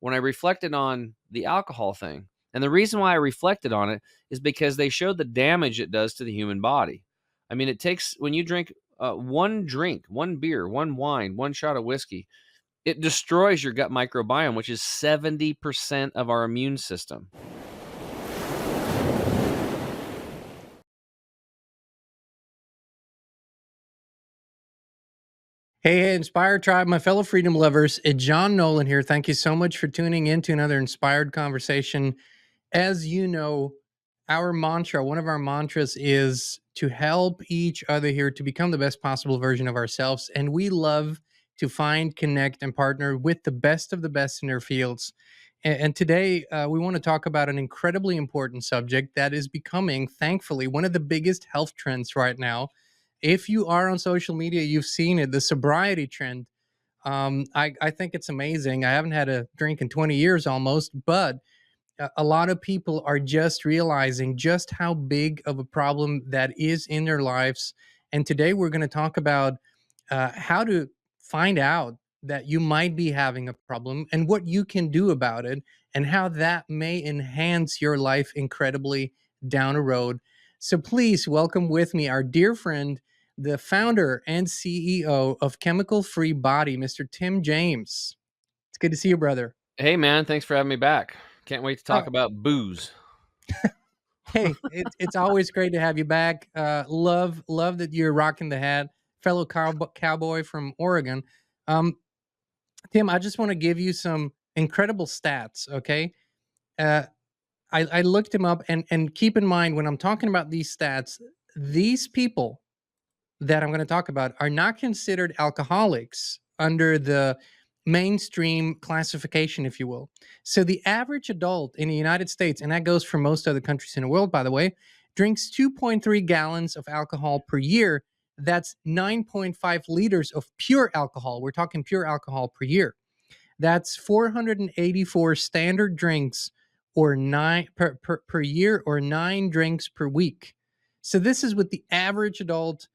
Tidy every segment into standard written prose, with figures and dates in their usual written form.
when I reflected on the alcohol thing, and the reason why I reflected on it is because they showed the damage it does to the human body. I mean, it takes, when you drink one drink, one beer, one wine, one shot of whiskey, it destroys your gut microbiome, which is 70% of our immune system. Hey, Inspired Tribe, my fellow freedom lovers, it's Jean Nolan here. Thank you so much for tuning in to another inspired conversation. As you know, our mantra, one of our mantras is to help each other here to become the best possible version of ourselves. And we love to find, connect, and partner with the best of the best in their fields. And today, we want to talk about an incredibly important subject that is becoming, thankfully, one of the biggest health trends right now. If you are on social media, you've seen it, the sobriety trend. I think it's amazing. I haven't had a drink in 20 years almost, but a lot of people are just realizing just how big of a problem that is in their lives. And today we're going to talk about how to find out that you might be having a problem and what you can do about it, and how that may enhance your life incredibly down the road. So please welcome with me our dear friend, the founder and CEO of Chemical Free Body, Mr. Tim James. It's good to see you, brother. Hey, man, thanks for having me back. Can't wait to talk Oh, about booze. hey, it's always great to have you back. Love that you're rocking the hat, fellow cowboy from Oregon. Um, Tim, I just want to give you some incredible stats. Okay, uh, I looked him up, and keep in mind when I'm talking about these stats, these people that I'm going to talk about are not considered alcoholics under the mainstream classification, if you will. So the average adult in the United States, and that goes for most other countries in the world, by the way, drinks 2.3 gallons of alcohol per year. That's 9.5 liters of pure alcohol. We're talking pure alcohol per year. That's 484 standard drinks or nine per year, or 9 drinks per week. So this is what the average adult,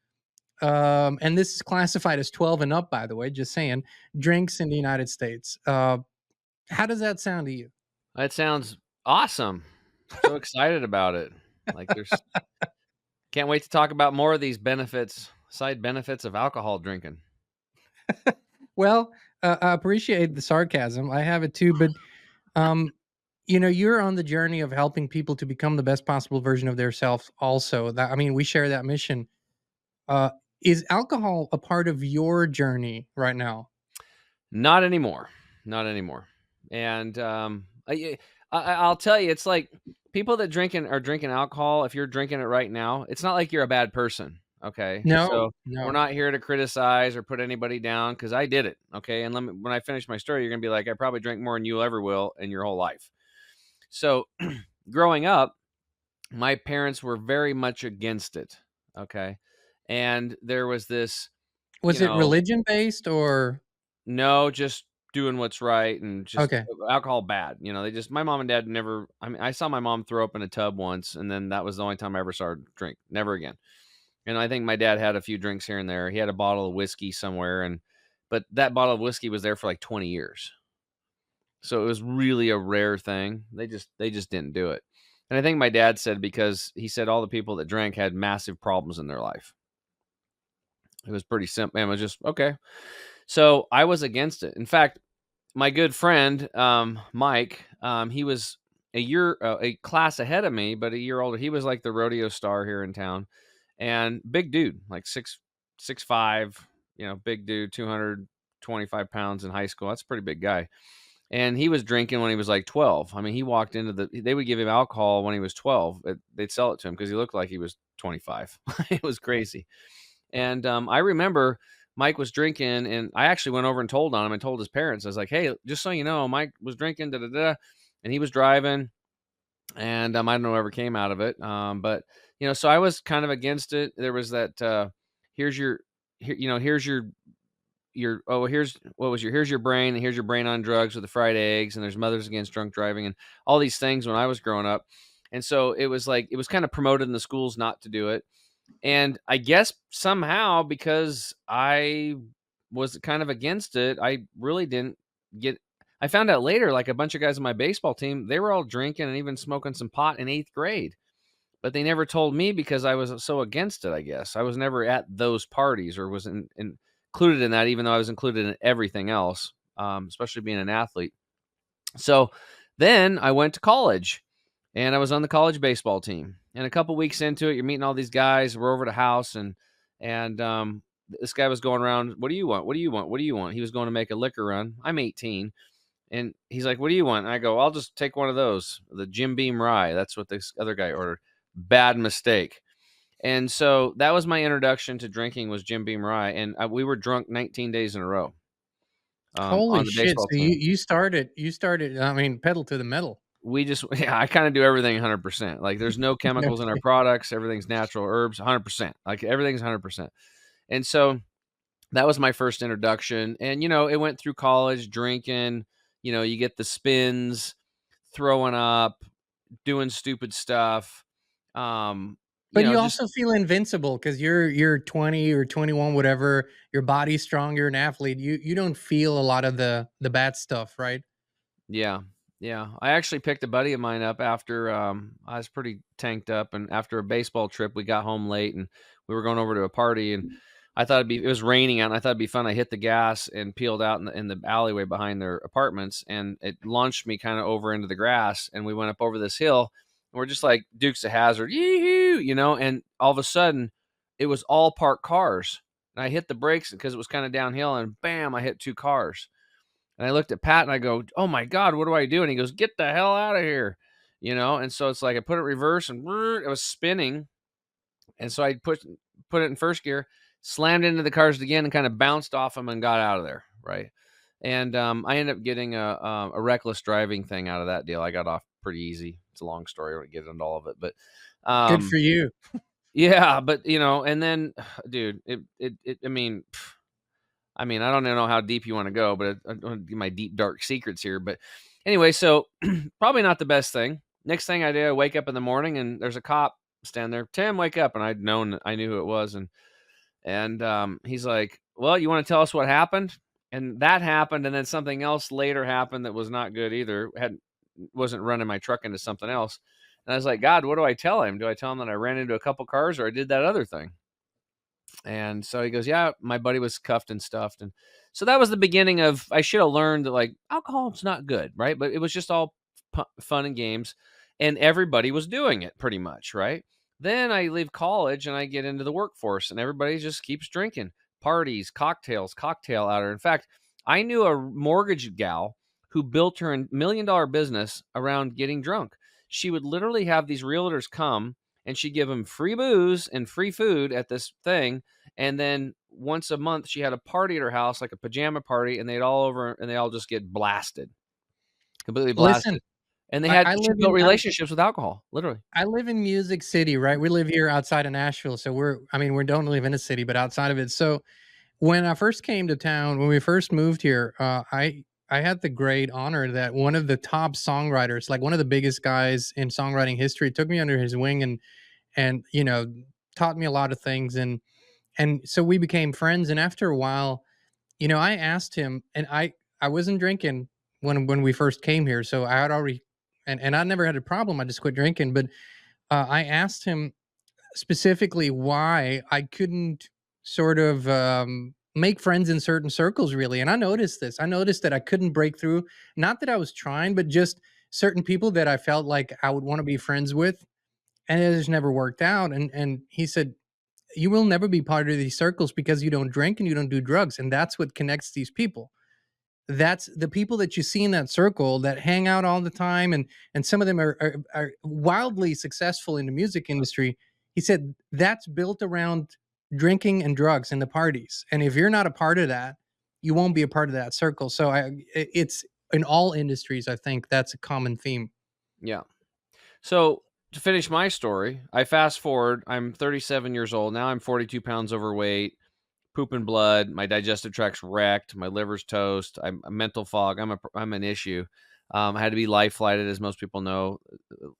and this is classified as 12 and up, by the way, just saying, drinks in the United States. How does that sound to you? That sounds awesome. So excited about it. Like, there's can't wait to talk about more of these benefits, side benefits of alcohol drinking. Well, I appreciate the sarcasm. I have it too, but um, you're on the journey of helping people to become the best possible version of their self. Also, that I mean, we share that mission. Uh, is alcohol a part of your journey right now? Not anymore. Not anymore. And I'll tell you, it's like people that are drinking alcohol. If you're drinking it right now, it's not like you're a bad person. Okay, No, so we're no. not here to criticize or put anybody down because I did it. Okay, and when I finish my story, you're gonna be like, I probably drank more than you ever will in your whole life. So, growing up, my parents were very much against it. Okay, and there was this, you Was it know, religion based or no, just doing what's right and just okay? alcohol bad. They just, my mom and dad never, I mean, I saw my mom throw up in a tub once, and then that was the only time I ever saw her drink. Never again. And I think my dad had a few drinks here and there. He had a bottle of whiskey somewhere, but that bottle of whiskey was there for like 20 years. So it was really a rare thing. They just didn't do it. And I think my dad said, because he said all the people that drank had massive problems in their life. It was pretty simple. And it was just okay. So I was against it. In fact, my good friend, Mike, he was a class ahead of me, but a year older. He was like the rodeo star here in town, and big dude, like 6'5", big dude, 225 pounds in high school. That's a pretty big guy. And he was drinking when he was like 12. I mean, he walked they would give him alcohol when he was 12. They'd sell it to him because he looked like he was 25. It was crazy. And I remember Mike was drinking, and I actually went over and told on him and told his parents. I was like, hey, just so you know, Mike was drinking, da da da, and he was driving, and I don't know whatever came out of it. But so I was kind of against it. There was that here's your here's your oh here's what was your here's your brain, and here's your brain on drugs with the fried eggs, and there's Mothers Against Drunk Driving and all these things when I was growing up. And so it was like, it was kind of promoted in the schools not to do it. And I guess somehow, because I was kind of against it, I really didn't get I found out later, like a bunch of guys on my baseball team, they were all drinking and even smoking some pot in 8th grade. But they never told me because I was so against it, I guess. I was never at those parties or was included in that, even though I was included in everything else, especially being an athlete. So then I went to college and I was on the college baseball team. And a couple weeks into it, you're meeting all these guys. We're over at a house and this guy was going around, "What do you want? What do you want? What do you want?" He was going to make a liquor run. I'm 18. And he's like, "What do you want?" And I go, "I'll just take one of those, the Jim Beam rye." That's what this other guy ordered. Bad mistake. And so that was my introduction to drinking was Jim Beam rye, and we were drunk 19 days in a row Holy on the shit! baseball So team. you started. I mean, pedal to the metal. We just yeah, I kinda do everything 100%. Like, there's no No chemicals in our kidding. products, everything's natural herbs, 100%. Like, everything's 100%. And so, that was my first introduction, and, it went through college, drinking, you get the spins, throwing up, doing stupid stuff, But you just also feel invincible because you're 20 or 21, whatever. Your body's strong. You're an athlete. You don't feel a lot of the bad stuff, right? yeah, yeah. I actually picked a buddy of mine up after, I was pretty tanked up, and after a baseball trip, we got home late, and we were going over to a party, and I thought it was raining out, and I thought it'd be fun. I hit the gas and peeled out in the alleyway behind their apartments, and it launched me kinda over into the grass, and we went up over this hill, and we're just like Dukes of Hazzard, "Yee-hoo," and all of a sudden, it was all parked cars, and I hit the brakes because it was kinda downhill, and bam, I hit 2 cars. And I looked at Pat and I go, "Oh my God, what do I do?" And he goes, "Get the hell out of here." And so it's like I put it in reverse and it was spinning. And so I put it in first gear, slammed into the cars again and kind of bounced off them and got out of there. Right. And I ended up getting a reckless driving thing out of that deal. I got off pretty easy. It's a long story. I won't get into all of it. But Good for you. yeah, but and then dude, I mean, I don't know how deep you wanna go, but I don't wanna give my deep, dark secrets here, but anyway, so probably not the best thing. Next thing I do, I wake up in the morning and there's a cop standing there, "Tim, wake up," and I knew who it was, and he's like, "Well, you wanna tell us what happened?" And that happened, and then something else later happened that was not good either, wasn't running my truck into something else, and I was like, "God, what do I tell him? Do I tell him that I ran into a couple cars or I did that other thing?" And so he goes, "Yeah, my buddy was cuffed and stuffed." And so that was the beginning of I should have learned that like alcohol's not good, right? But it was just all fun and games and everybody was doing it pretty much, right? Then I leave college and I get into the workforce and everybody just keeps drinking. Parties, cocktails, cocktail hour. In fact, I knew a mortgage gal who built her $1 million business around getting drunk. She would literally have these realtors come and she'd give them free booze and free food at this thing. And then once a month, she had a party at her house, like a pajama party, and they all just get blasted, completely Listen, blasted. And I she live built in relationships with alcohol, literally. I live in Music City, right? We live here outside of Nashville, so I mean, we don't live in a city, but outside of it. So when I first came to town, when we first moved here, I had the great honor that one of the top songwriters, like one of the biggest guys in songwriting history, took me under his wing and taught me a lot of things and so we became friends. And after a while, I asked him, and I wasn't drinking when we first came here, so I had already and I never had a problem. I just quit drinking, but I asked him specifically why I couldn't sort of make friends in certain circles, really. And I noticed this. I noticed that I couldn't break through. Not that I was trying, but just certain people that I felt like I would want to be friends with, and it just never worked out. And he said, "You will never be part of these circles because you don't drink and you don't do drugs, and that's what connects these people." That's the people that you see in that circle that hang out all the time, and some of them are wildly successful in the music industry. He said that's built around drinking and drugs and the parties, and if you're not a part of that, you won't be a part of that circle. So it's in all industries. I think that's a common theme. Yeah. So to finish my story, I fast forward. I'm 37 years old now. I'm 42 pounds overweight, pooping blood. My digestive tract's wrecked. My liver's toast. I'm a mental fog. I'm an issue. I had to be life flighted, as most people know,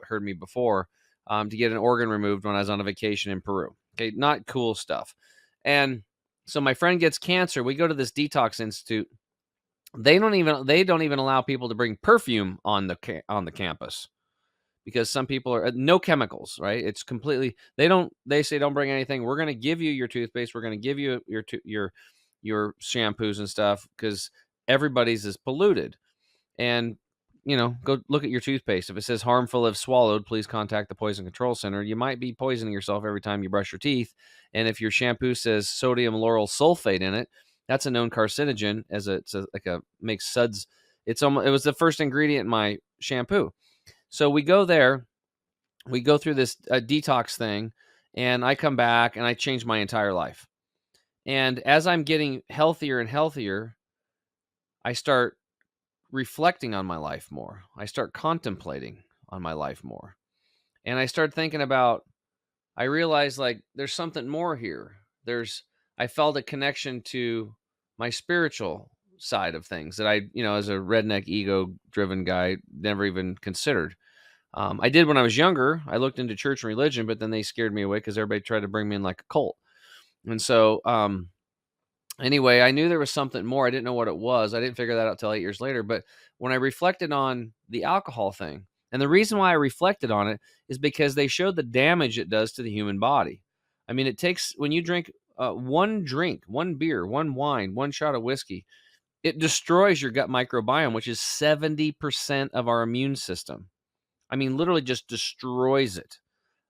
heard me before, to get an organ removed when I was on a vacation in Peru. Okay, not cool stuff. And so my friend gets cancer. We go to this detox institute They don't even allow people to bring perfume on the campus, because some people are no chemicals, right? It's completely, they say don't bring anything. We're going to give you your toothpaste. We're going to give you your shampoos and stuff, because everybody's is polluted. And go look at your toothpaste. If it says harmful if swallowed, please contact the Poison Control Center. You might be poisoning yourself every time you brush your teeth. And if your shampoo says sodium lauryl sulfate in it, that's a known carcinogen, as it's like a makes suds. It was the first ingredient in my shampoo. So we go there, we go through this detox thing, and I come back and I change my entire life. And as I'm getting healthier and healthier, I start reflecting on my life more. I start contemplating on my life more. And I start thinking about, I realized, like, there's something more here. I felt a connection to my spiritual side of things that as a redneck ego driven guy, never even considered. I did when I was younger. I looked into church and religion, but then they scared me away because everybody tried to bring me in like a cult. And so, anyway, I knew there was something more. I didn't know what it was. I didn't figure that out till 8 years later. But when I reflected on the alcohol thing, and the reason why I reflected on it is because they showed the damage it does to the human body. I mean, it takes, when you drink one drink, one beer, one wine, one shot of whiskey, it destroys your gut microbiome, which is 70% of our immune system. I mean, literally just destroys it.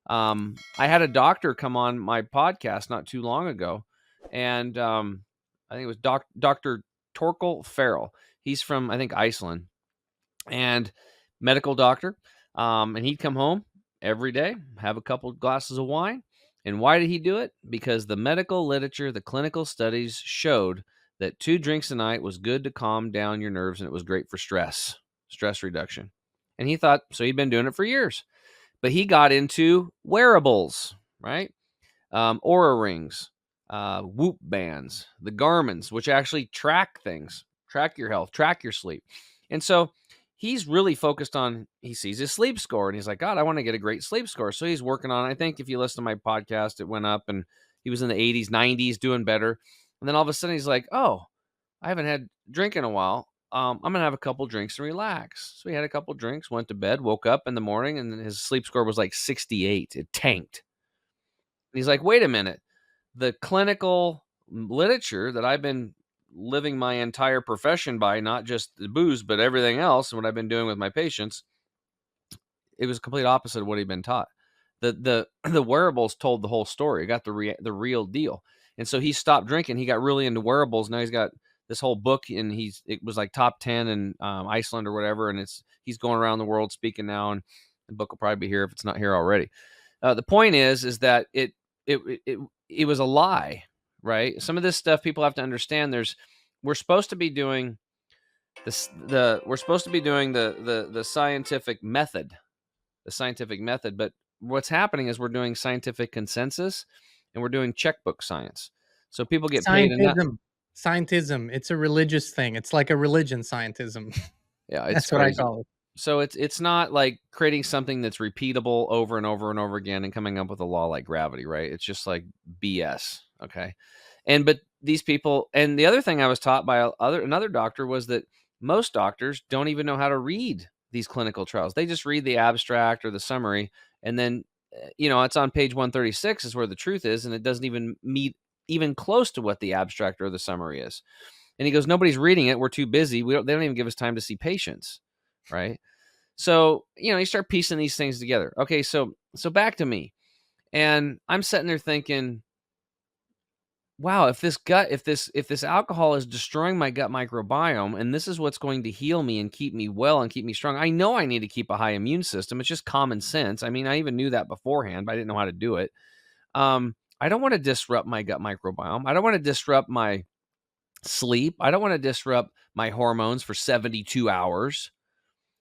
I had a doctor come on my podcast not too long ago, and I think it was Dr. Torkel Farrell. He's from, I think, Iceland, and medical doctor. And he'd come home every day, have a couple glasses of wine. And why did he do it? Because the medical literature, the clinical studies showed that 2 drinks a night was good to calm down your nerves, and it was great for stress reduction. And he thought, so he'd been doing it for years. But he got into wearables, right? Aura rings, Whoop bands, the Garmins, which actually track things, track your health, track your sleep. And so he's really focused on, he sees his sleep score and he's like, God, I want to get a great sleep score. So he's working on it. I think if you listen to my podcast, it went up, and he was in the 80s, 90s, doing better. And then all of a sudden he's like, oh, I haven't had drink in a while. I'm going to have a couple drinks and relax. So he had a couple drinks, went to bed, woke up in the morning, and his sleep score was like 68. It tanked. And he's like, wait a minute. The clinical literature that I've been living my entire profession by, not just the booze, but everything else, and what I've been doing with my patients, it was complete opposite of what he'd been taught. The wearables told the whole story. It got the real deal. And so he stopped drinking. He got really into wearables. Now he's got this whole book, and it was like top 10 in Iceland or whatever. And he's going around the world speaking now, and the book will probably be here if it's not here already. The point is that it was a lie, right? Some of this stuff people have to understand. We're supposed to be doing we're supposed to be doing the scientific method, but what's happening is we're doing scientific consensus, and we're doing checkbook science. So people get paid enough. Scientism. It's a religious thing. It's like a religion, scientism. Yeah, it's That's what I crazy. call it. So it's not like creating something that's repeatable over and over and over again and coming up with a law like gravity, right? It's just like BS. Okay. But these people, and the other thing I was taught by another doctor was that most doctors don't even know how to read these clinical trials. They just read the abstract or the summary, and then it's on page 136 is where the truth is, and it doesn't even meet even close to what the abstract or the summary is. And he goes, nobody's reading it. We're too busy. They don't even give us time to see patients, right? So, you start piecing these things together. Okay, so back to me. And I'm sitting there thinking, wow, if this alcohol is destroying my gut microbiome, and this is what's going to heal me and keep me well and keep me strong, I know I need to keep a high immune system. It's just common sense. I mean, I even knew that beforehand, but I didn't know how to do it. I don't want to disrupt my gut microbiome. I don't want to disrupt my sleep. I don't want to disrupt my hormones for 72 hours.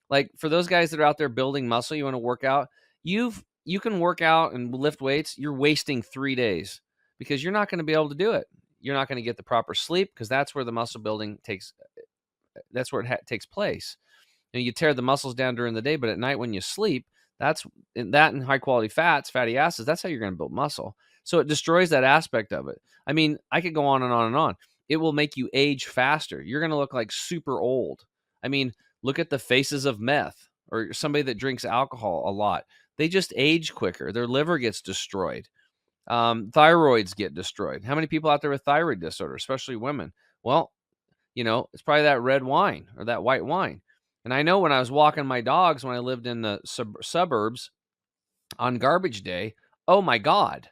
Like, for those guys that are out there building muscle, you want to work out, you can work out and lift weights. You're wasting 3 days because you're not going to be able to do it. You're not going to get the proper sleep, because that's where the muscle building takes place. You tear the muscles down during the day, but at night when you sleep, that and high quality fats, fatty acids, that's how you're going to build muscle. So it destroys that aspect of it. I mean, I could go on and on and on. it will make you age faster. You're going to look like super old. I mean, look at the faces of meth or somebody that drinks alcohol a lot. They just age quicker. Their liver gets destroyed. Thyroids get destroyed. How many people out there with thyroid disorder, especially women? Well, it's probably that red wine or that white wine. And I know when I was walking my dogs when I lived in the suburbs on garbage day, oh my God.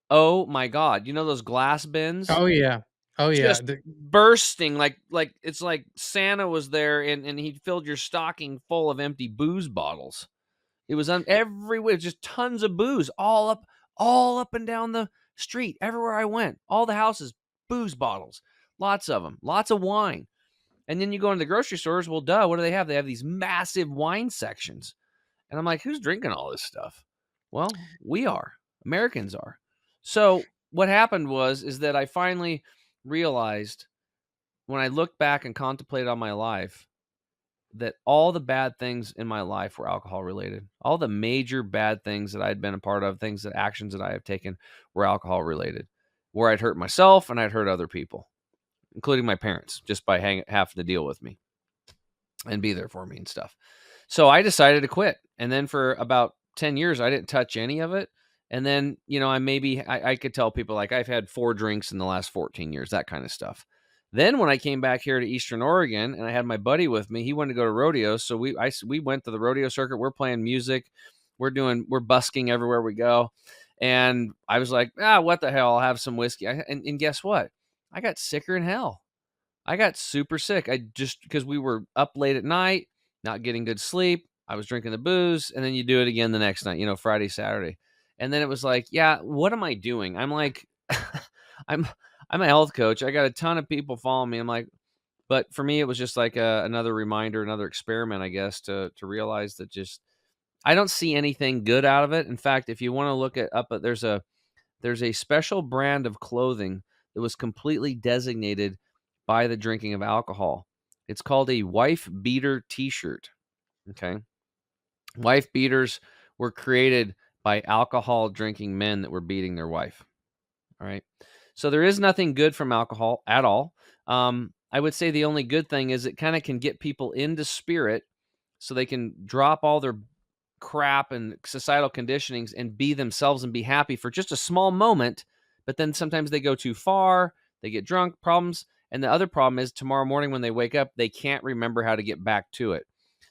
Oh my God. You know those glass bins? Oh, yeah. Oh, yeah. Just bursting like it's like Santa was there and he filled your stocking full of empty booze bottles. It was on everywhere, just tons of booze all up and down the street, everywhere I went. All the houses, booze bottles, lots of them, lots of wine. And then you go into the grocery stores, well, duh, what do they have? They have these massive wine sections. And I'm like, who's drinking all this stuff? Well, we are. Americans are. So what happened is that I finally realized when I looked back and contemplated on my life that all the bad things in my life were alcohol related. All the major bad things that I'd been a part of, actions that I have taken were alcohol related, where I'd hurt myself and I'd hurt other people, including my parents, just by having to deal with me and be there for me and stuff. So I decided to quit. And then for about 10 years, I didn't touch any of it. And then, I could tell people like I've had 4 drinks in the last 14 years, that kind of stuff. Then when I came back here to Eastern Oregon and I had my buddy with me, he wanted to go to rodeos. So we went to the rodeo circuit. We're playing music. We're busking everywhere we go. And I was like, what the hell? I'll have some whiskey. And guess what? I got sicker than hell. I got super sick. I just because we were up late at night, not getting good sleep. I was drinking the booze, and then you do it again the next night, Friday, Saturday. And then it was like, yeah, what am I doing? I'm like, I'm I'm a health coach. I got a ton of people following me. I'm like, but for me, it was just like another reminder, another experiment, I guess, to realize that just I don't see anything good out of it. In fact, if you want to look at up, there's a special brand of clothing that was completely designated by the drinking of alcohol. It's called a wife beater t-shirt. Okay. Wife beaters were created by alcohol drinking men that were beating their wife. All right. So there is nothing good from alcohol at all. I would say the only good thing is it kind of can get people into spirit so they can drop all their crap and societal conditionings and be themselves and be happy for just a small moment. But then sometimes they go too far, they get drunk, problems. And the other problem is tomorrow morning when they wake up, they can't remember how to get back to it.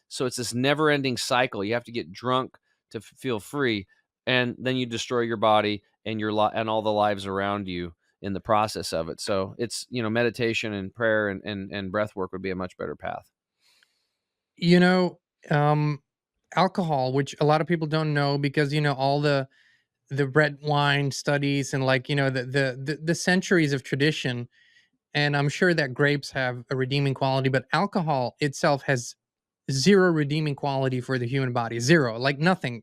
So it's this never ending cycle. You have to get drunk to feel free. And then you destroy your body and and all the lives around you in the process of it. So it's, meditation and prayer and breath work would be a much better path. You know, um, alcohol, which a lot of people don't know because, all the red wine studies and like, the centuries of tradition. And I'm sure that grapes have a redeeming quality, but alcohol itself has zero redeeming quality for the human body. Zero, like nothing.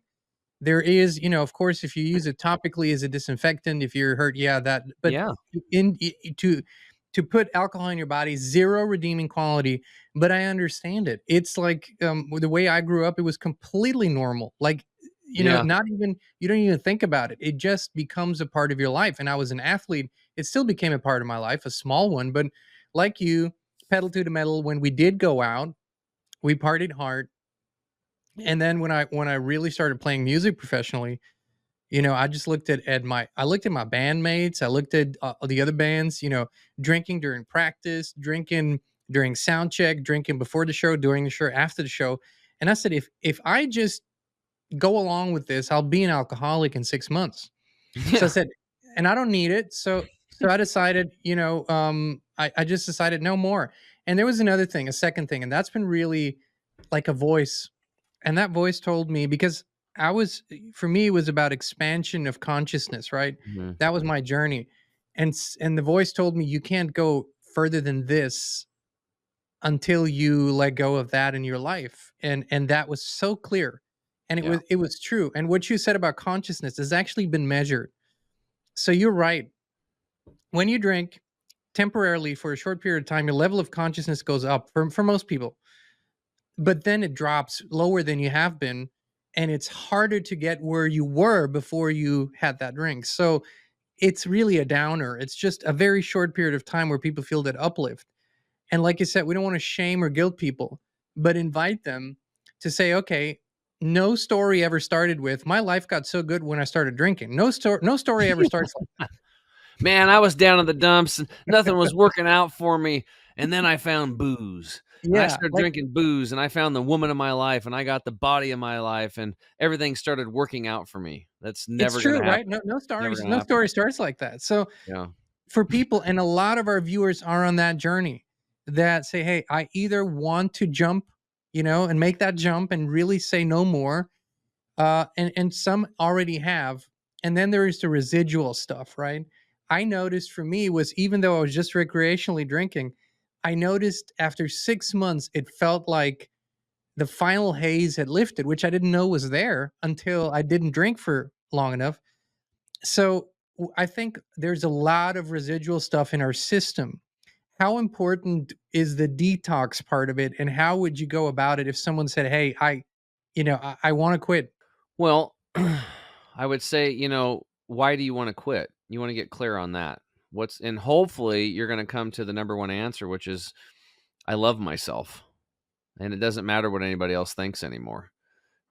There is, of course, if you use it topically as a disinfectant, if you're hurt, yeah, that. But Yeah. in to put alcohol in your body, zero redeeming quality. But I understand it. It's like the way I grew up, it was completely normal. Like Yeah. not even you don't even think about it. It just becomes a part of your life. And I was an athlete. It still became a part of my life, a small one. But like you, pedal to the metal. When we did go out, we partied hard. And then when I really started playing music professionally, I just looked at my bandmates, I looked at the other bands, drinking during practice, drinking during sound check, drinking before the show, during the show, after the show. And I said, if I just go along with this, I'll be an alcoholic in 6 months. So I Yeah. said, and I don't need it. So I decided, I just decided no more. And there was another thing, a second thing, and that's been really like a voice. And that voice told me because for me, it was about expansion of consciousness, right? Mhm. That was my journey. And the voice told me you can't go further than this until you let go of that in your life. And that was so clear. And it Yeah. was true. And what you said about consciousness has actually been measured. So you're right. When you drink temporarily for a short period of time, your level of consciousness goes up for most people, but then it drops lower than you have been. And it's harder to get where you were before you had that drink. So it's really a downer. It's just a very short period of time where people feel that uplift. And like you said, we don't want to shame or guilt people, but invite them to say, okay, no story ever started with my life got so good when I started drinking. No story ever starts like Man, I was down in the dumps and nothing was working out for me, and then I found booze, and I yeah, started like drinking booze, and I found the woman of my life, and I got the body of my life, and everything started working out for me. That's it's never true, gonna right? happen. No Never stories, gonna no happen. story starts like that. So Yeah. for people, and a lot of our viewers are on that journey that say, hey, I either want to jump, and make that jump and really say no more, and some already have, and then there is the residual stuff, right? I noticed for me was, even though I was just recreationally drinking, I noticed after 6 months it felt like the final haze had lifted, which I didn't know was there until I didn't drink for long enough. So I think there's a lot of residual stuff in our system. How important is the detox part of it, and how would you go about it if someone said, hey, I want to quit? Well, I would say, why do you wanna quit? You wanna get clear on that. And hopefully, you're gonna come to the number one answer, which is, I love myself, and it doesn't matter what anybody else thinks anymore.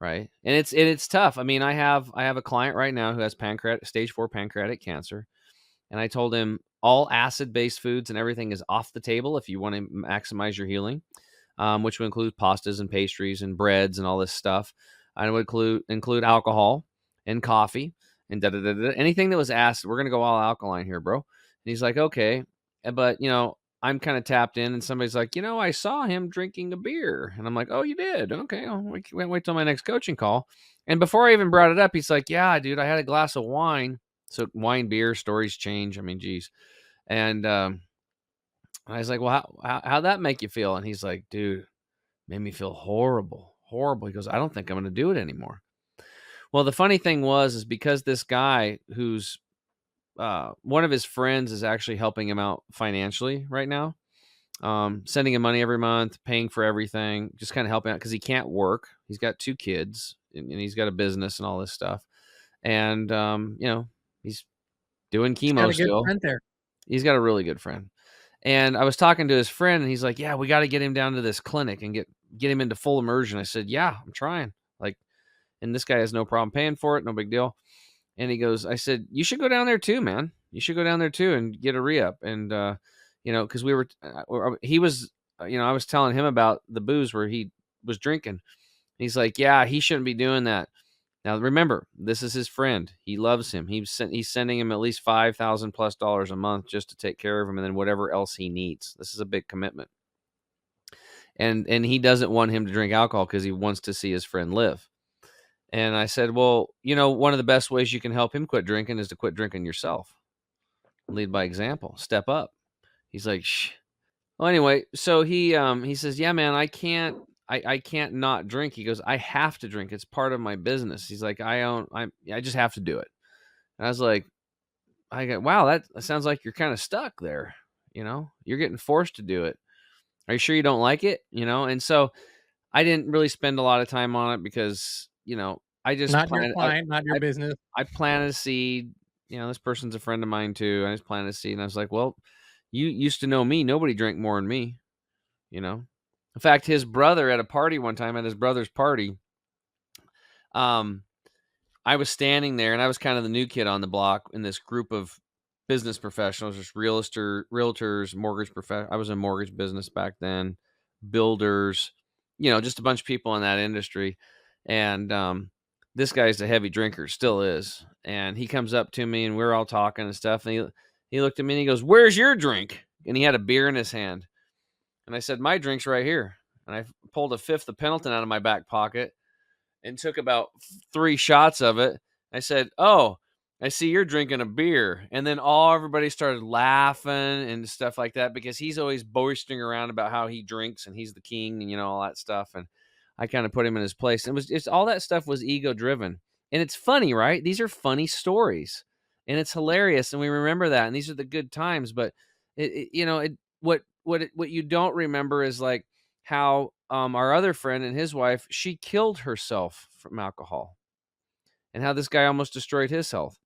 Right? And it's tough. I mean, I have a client right now who has pancreatic stage 4 pancreatic cancer, and I told him all acid-based foods and everything is off the table if you wanna maximize your healing, which would include pastas and pastries and breads and all this stuff. I would include alcohol and coffee and da da da da. Anything that was acid, we're gonna go all alkaline here, bro. And he's like, okay, but I'm kind of tapped in, and somebody's like, I saw him drinking a beer, and I'm like, oh, you did? Okay, I'll wait till my next coaching call. And before I even brought it up, he's like, yeah, dude, I had a glass of wine. So wine, beer, stories change. I mean, geez. And I was like, well, how'd that make you feel? And he's like, dude, made me feel horrible, horrible. He goes, I don't think I'm going to do it anymore. Well, the funny thing is because this guy who's one of his friends is actually helping him out financially right now, sending him money every month, paying for everything, just kind of helping out because he can't work. He's got 2 kids and he's got a business and all this stuff. And, he's doing It's got chemo a good still. friend there. He's got a really good friend. And I was talking to his friend, and he's like, "Yeah, we gotta get him down to this clinic and get him into full immersion." I said, "Yeah, I'm trying." Like, and this guy has no problem paying for it, no big deal. And he goes, I said, "You should go down there too, man. You should go down there too and get a re-up." And because he was, I was telling him about the booze where he was drinking. He's like, "Yeah, he shouldn't be doing that." Now remember, this is his friend. He loves him. He's sending him at least $5,000+ a month just to take care of him, and then whatever else he needs. This is a big commitment, and he doesn't want him to drink alcohol because he wants to see his friend live. And I said, well, one of the best ways you can help him quit drinking is to quit drinking yourself. Lead by example. Step up. He's like, shh. Well, anyway, so he says, yeah, man, I can't not drink. He goes, I have to drink. It's part of my business. He's like, I just have to do it. And I was like, wow, that sounds like you're kind of stuck there. You're getting forced to do it. Are you sure you don't like it? And so I didn't really spend a lot of time on it because, I just Not your planted, client, not your I, business. I planted a seed. This person's a friend of mine too. I just planted a seed and I was like, well, you used to know me. Nobody drank more than me, you know? In fact, his brother at a party one time at his brother's party, um, I was standing there and I was kind of the new kid on the block in this group of business professionals, just realtors, I was in mortgage business back then, builders, just a bunch of people in that industry. And this guy's a heavy drinker, still is. And he comes up to me and we're all talking and stuff. And he looked at me and he goes, "Where's your drink?" And he had a beer in his hand. And I said, "My drink's right here." And I pulled a fifth of Pendleton out of my back pocket and took about 3 shots of it. I said, "Oh, I see you're drinking a beer." And then everybody started laughing and stuff like that because he's always boasting around about how he drinks and he's the king and all that stuff. And I kind of put him in his place. It's all that stuff was ego driven. And it's funny, right? These are funny stories. And it's hilarious and we remember that and these are the good times, but what you don't remember is like how our other friend and his wife, she killed herself from alcohol, and how this guy almost destroyed his health.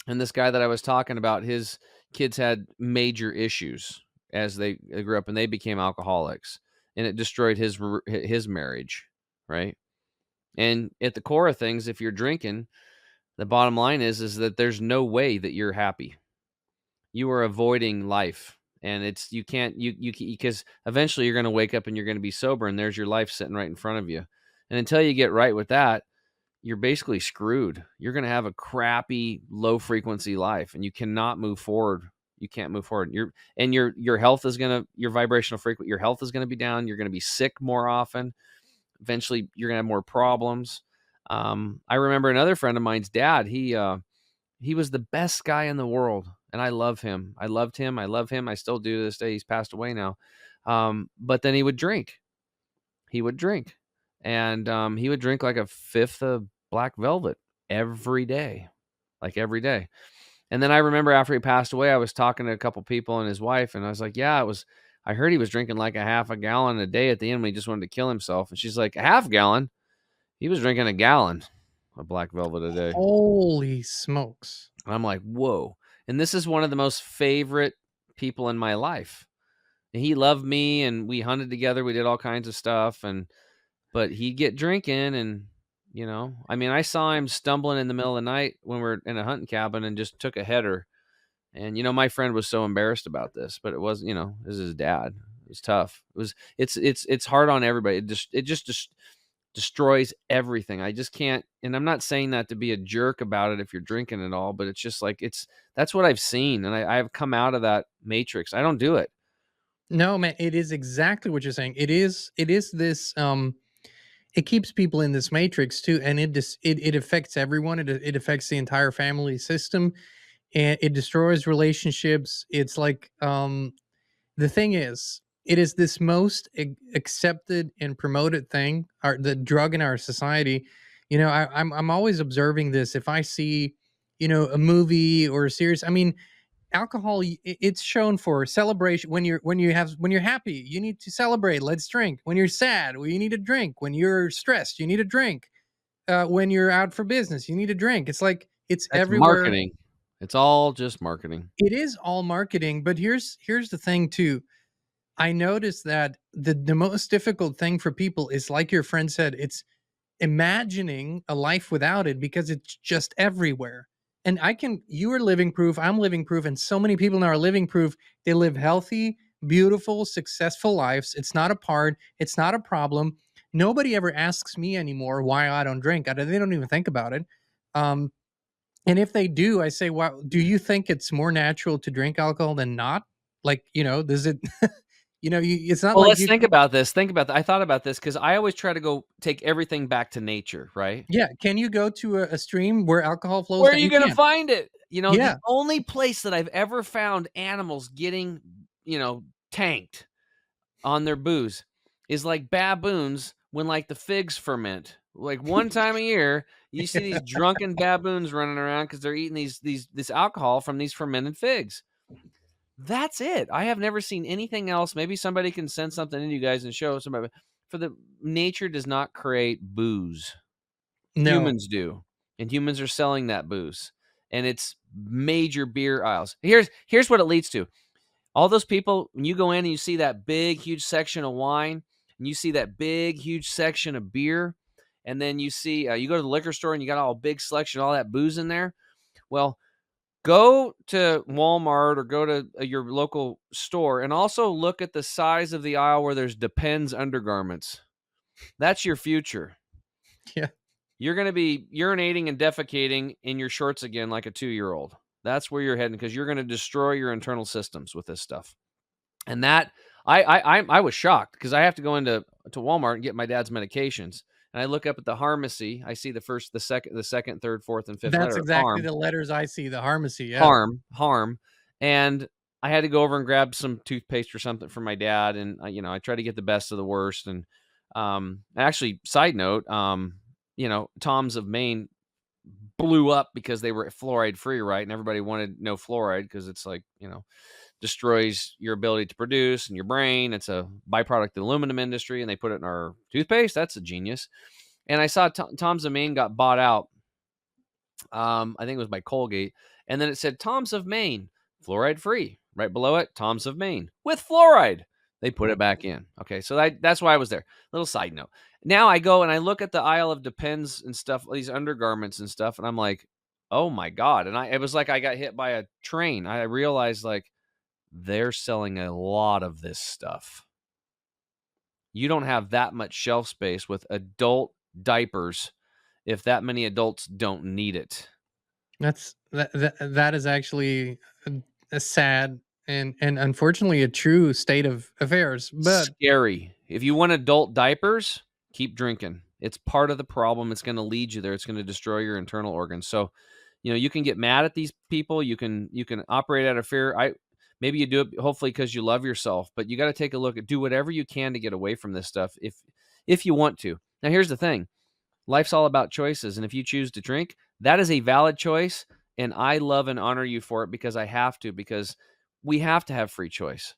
And this guy that I was talking about, his kids had major issues as they grew up, and they became alcoholics, and it destroyed his marriage, right? And at the core of things, if you're drinking, the bottom line is that there's no way that you're happy. You are avoiding life, and it's you can't you because eventually you're going to wake up and you're going to be sober, and there's your life sitting right in front of you. And until you get right with that, you're basically screwed. You're going to have a crappy, low frequency life, and you cannot move forward. You can't move forward. Your health is going to your vibrational frequency. Your health is going to be down. You're going to be sick more often. Eventually, you're going to have more problems. I remember another friend of mine's dad. He was the best guy in the world, and I love him. I loved him. I love him. I still do to this day. He's passed away now. But then he would drink. He would drink, and he would drink like a fifth of Black Velvet every day, like every day. And then I remember after he passed away, I was talking to a couple people and his wife, and I was like, "Yeah, it was." I heard he was drinking like a half a gallon a day at the end when he just wanted to kill himself. And she's like, "A half gallon?" He was drinking a gallon of Black Velvet a day. Holy smokes. And I'm like, "Whoa!" And this is one of the most favorite people in my life. And he loved me, and we hunted together. We did all kinds of stuff, and but he'd get drinking and, I mean, I saw him stumbling in the middle of the night when we're in a hunting cabin and just took a header. And, my friend was so embarrassed about this, but it was, this is his dad. It was tough. It's hard on everybody. It just destroys everything. I just can't, and I'm not saying that to be a jerk about it if you're drinking at all, but it's just like, that's what I've seen. And I've come out of that matrix. I don't do it. No, man, it is exactly what you're saying. It is this it keeps people in this matrix too, and it affects everyone. It affects the entire family system, and it destroys relationships. It's like the thing is, it is this most accepted and promoted thing, or the drug in our society. I'm always observing this. If I see, a movie or a series, I mean, alcohol, it's shown for celebration. When you're happy, you need to celebrate, let's drink. When you're sad, well, you need a drink. When you're stressed, you need a drink. When you're out for business, you need a drink. It's like it's That's everywhere. marketing. It's all just marketing. It is all marketing, but here's the thing too. I noticed that the most difficult thing for people is, like your friend said, it's imagining a life without it, because it's just everywhere. And you are living proof, I'm living proof, and so many people now are living proof. They live healthy, beautiful, successful lives. It's not a part, it's not a problem. Nobody ever asks me anymore why I don't drink. They don't even think about it. Um, and if they do, I say, "Wow, do you think it's more natural to drink alcohol than not?" Like, does it, it's not Well, like let's you think can. about this. Think about that. I thought about this because I always try to go take everything back to nature, right? Yeah, can you go to a stream where alcohol flows Where are down? you You gonna can't. find it? The Yeah. only place that I've ever found animals getting, tanked on their booze is like baboons when like the figs ferment. Like one time a year, you see these drunken baboons running around because they're eating this alcohol from these fermented figs. That's it. I have never seen anything else. Maybe somebody can send something in you guys and show somebody. For the nature does not create booze. No. Humans do, and humans are selling that booze, and it's major beer aisles. Here's what it leads to. All those people, when you go in and you see that big, huge section of wine, and you see that big, huge section of beer, and then you see you go to the liquor store and you got all a big selection, all that booze in there. Well, go to Walmart or go to your local store and also look at the size of the aisle where there's Depends undergarments. That's your future. Yeah. You're going to be urinating and defecating in your shorts again like a 2-year-old. That's where you're heading because you're going to destroy your internal systems with this stuff. And that I was shocked because I have to go to Walmart and get my dad's medications. And I look up at the pharmacy. I see the second, third, fourth, and fifth That's letter, exactly harm. the letters I see, the pharmacy, yeah. Harm, and I had to go over and grab some toothpaste or something for my dad, and, I try to get the best of the worst, and, actually, side note, Tom's of Maine blew up because they were fluoride free, right? And everybody wanted no fluoride because it's like, destroys your ability to produce and your brain. It's a byproduct of the aluminum industry, and they put it in our toothpaste. That's a genius. And I saw Tom's of Maine got bought out. I think it was by Colgate, And then it said Tom's of Maine, fluoride free. Right below it, Tom's of Maine with fluoride. They put it back in. Okay, so that's why I was there. Little side note. Now I go and I look at the aisle of Depends and stuff, these undergarments and stuff, and I'm like, oh my God. And it was like I got hit by a train. I realized like they're selling a lot of this stuff. You don't have that much shelf space with adult diapers if that many adults don't need it. That is actually a sad and unfortunately a true state of affairs. But Scary. If you want adult diapers, keep drinking. It's part of the problem. It's going to lead you there. It's going to destroy your internal organs. So, you can get mad at these people. You can operate out of fear. Maybe you do it hopefully because you love yourself, but you got to take a look at do whatever you can to get away from this stuff if you want to. Now, here's the thing. Life's all about choices, and if you choose to drink, that is a valid choice, and I love and honor you for it because I have to because we have to have free choice.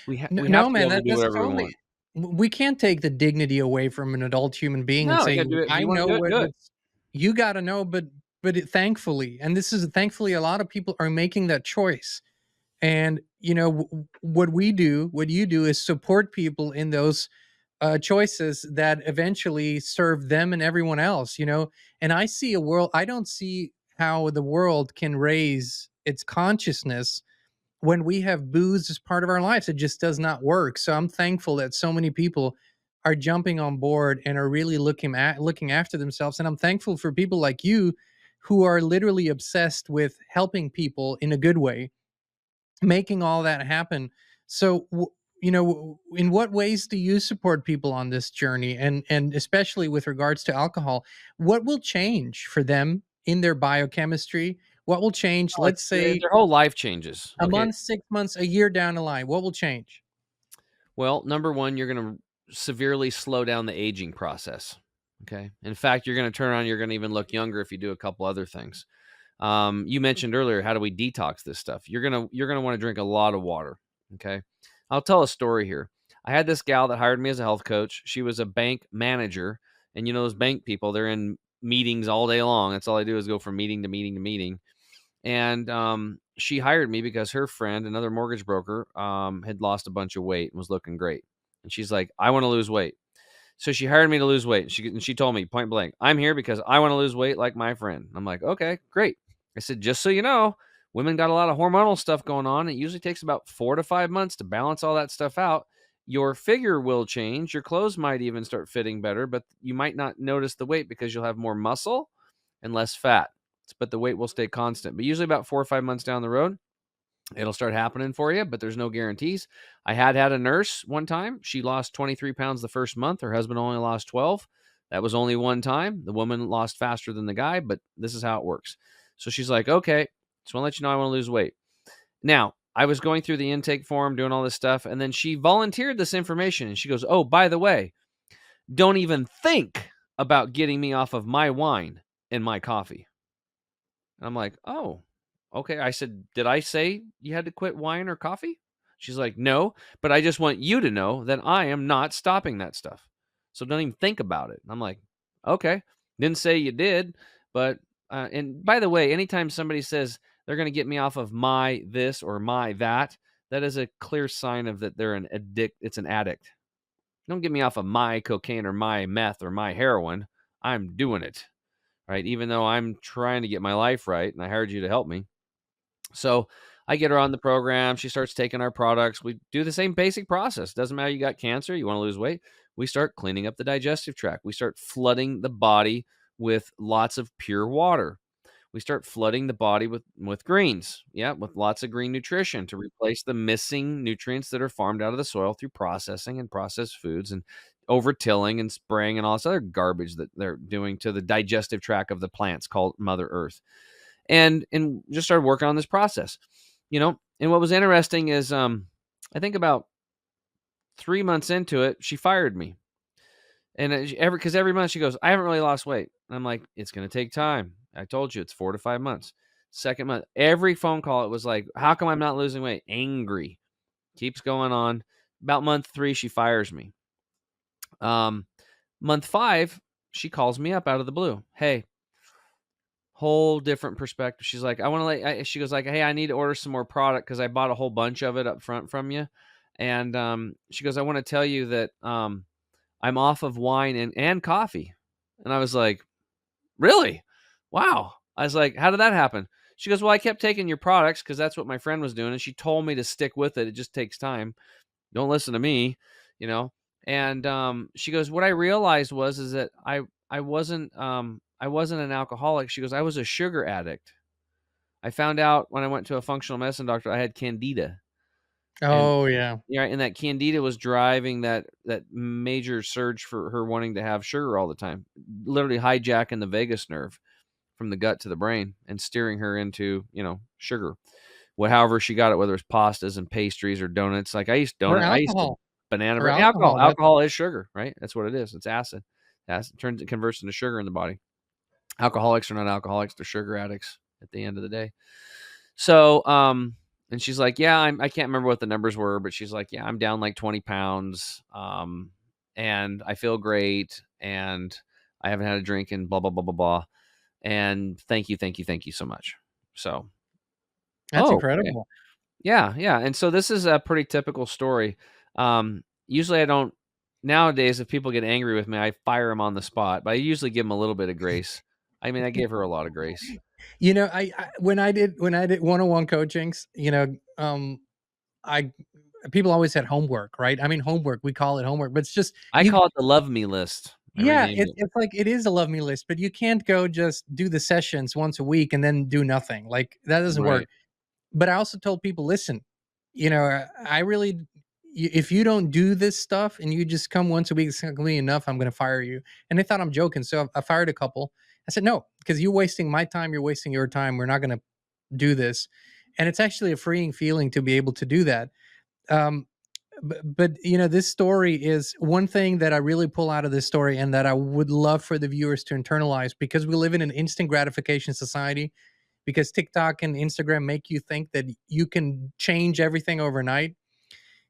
We have no, to be man, able to do that's whatever we totally. want. We can't take the dignity away from an adult human being and No, you say, gotta do it. If "I you wanna know do it, do it. what's you got to know," but thankfully, and this is thankfully, a lot of people are making that choice. And what you do is support people in those choices that eventually serve them and everyone else. And I see a world. I don't see how the world can raise its consciousness when we have booze as part of our lives. It just does not work. So I'm thankful that so many people are jumping on board and are really looking after themselves. And I'm thankful for people like you who are literally obsessed with helping people in a good way, making all that happen. So in what ways do you support people on this journey, and especially with regards to alcohol? What will change for them in their biochemistry? What will change, Oh, let's it's say, their whole life changes. a Okay. month, 6 months, a year down the line? What will change? Well, number 1, you're gonna severely slow down the aging process. Okay? In fact, you're gonna turn around, you're gonna even look younger if you do a couple other things. You mentioned earlier, how do we detox this stuff? You're gonna wanna drink a lot of water, okay? I'll tell a story here. I had this gal that hired me as a health coach. She was a bank manager, and those bank people, they're in meetings all day long. That's all I do is go from meeting to meeting to meeting. And she hired me because her friend, another mortgage broker, had lost a bunch of weight and was looking great. And she's like, I want to lose weight. So she hired me to lose weight. She told me point blank, I'm here because I want to lose weight like my friend. I'm like, okay, great. I said, just so you know, women got a lot of hormonal stuff going on. It usually takes about 4 to 5 months to balance all that stuff out. Your figure will change. Your clothes might even start fitting better, but you might not notice the weight because you'll have more muscle and less fat. But the weight will stay constant. But usually about 4 or 5 months down the road, it'll start happening for you, but there's no guarantees. I had a nurse one time. She lost 23 pounds the first month. Her husband only lost 12. That was only one time. The woman lost faster than the guy, but this is how it works. So she's like, okay, just want to let you know I want to lose weight. Now, I was going through the intake form, doing all this stuff, and then she volunteered this information. And she goes, oh, by the way, don't even think about getting me off of my wine and my coffee. And I'm like, oh, okay. I said, did I say you had to quit wine or coffee? She's like, no, but I just want you to know that I am not stopping that stuff. So don't even think about it. And I'm like, okay. Didn't say you did, but, and by the way, anytime somebody says they're going to get me off of my this or my that, that is a clear sign of that they're an addict. It's an addict. Don't get me off of my cocaine or my meth or my heroin. I'm doing it. Right? Even though I'm trying to get my life right and I hired you to help me. So I get her on the program. She starts taking our products. We do the same basic process. Doesn't matter you got cancer, you want to lose weight. We start cleaning up the digestive tract. We start flooding the body with lots of pure water. We start flooding the body with greens. Yeah, with lots of green nutrition to replace the missing nutrients that are farmed out of the soil through processing and processed foods and over tilling and spraying and all this other garbage that they're doing to the digestive tract of the plants called Mother Earth. And just started working on this process. And what was interesting is I think about 3 months into it, she fired me. And every month she goes, I haven't really lost weight. I'm like, it's going to take time. I told you it's 4 to 5 months. Second month, every phone call, it was like, how come I'm not losing weight? Angry. Keeps going on. About month 3, she fires me. Month 5, she calls me up out of the blue. Hey, Whole different perspective. She's like, "I wanna she goes like, "Hey, I need to order some more product because I bought a whole bunch of it up front from you." And, she goes, "I wanna tell you that, I'm off of wine and coffee." And I was like, "Really? Wow." I was like, "How did that happen?" She goes, "Well, I kept taking your products because that's what my friend was doing, and she told me to stick with it. It just takes time. Don't listen to me," you know? And, she goes, "What I realized is that I wasn't an alcoholic." She goes, "I was a sugar addict. I found out when I went to a functional medicine doctor I had candida." And Oh, yeah. yeah, and that candida was driving that major surge for her wanting to have sugar all the time, literally hijacking the vagus nerve from the gut to the brain and steering her into, sugar. However she got it, whether it's pastas and pastries or donuts. Like Or I used to alcohol. banana Or bread. Alcohol. alcohol, that's Alcohol is sugar, right? That's what it is. It's acid. Acid it converts into sugar in the body. Alcoholics are not alcoholics, they're sugar addicts at the end of the day. So, and she's like, "Yeah, I can't remember what the numbers were, but she's like, "Yeah, I'm down like 20 pounds, and I feel great, and I haven't had a drink and blah, blah, blah, blah, blah. And thank you so much." So, that's oh, okay. incredible. Yeah, yeah, and so this is a pretty typical story. Usually I don't nowadays, if people get angry with me, I fire them on the spot, but I usually give them a little bit of grace. I mean, I gave her a lot of grace. I when I did one-on-one coachings, I people always said homework, right? I mean, homework, we call it homework, but it's just I you call it the love me list. I yeah, renamed it's it. it's like it is a love me list, but you can't go just do the sessions once a week and then do nothing. Like, that doesn't work. Right. But I also told people, "Listen, I really if you don't do this stuff and you just come once a week, it's not gonna be enough, I'm gonna fire you." And they thought I'm joking, so I fired a couple. I said, "No, because you're wasting my time, you're wasting your time, we're not gonna do this." And it's actually a freeing feeling to be able to do that. Um, but this story is one thing that I really pull out of this story and that I would love for the viewers to internalize, because we live in an instant gratification society, because TikTok and Instagram make you think that you can change everything overnight.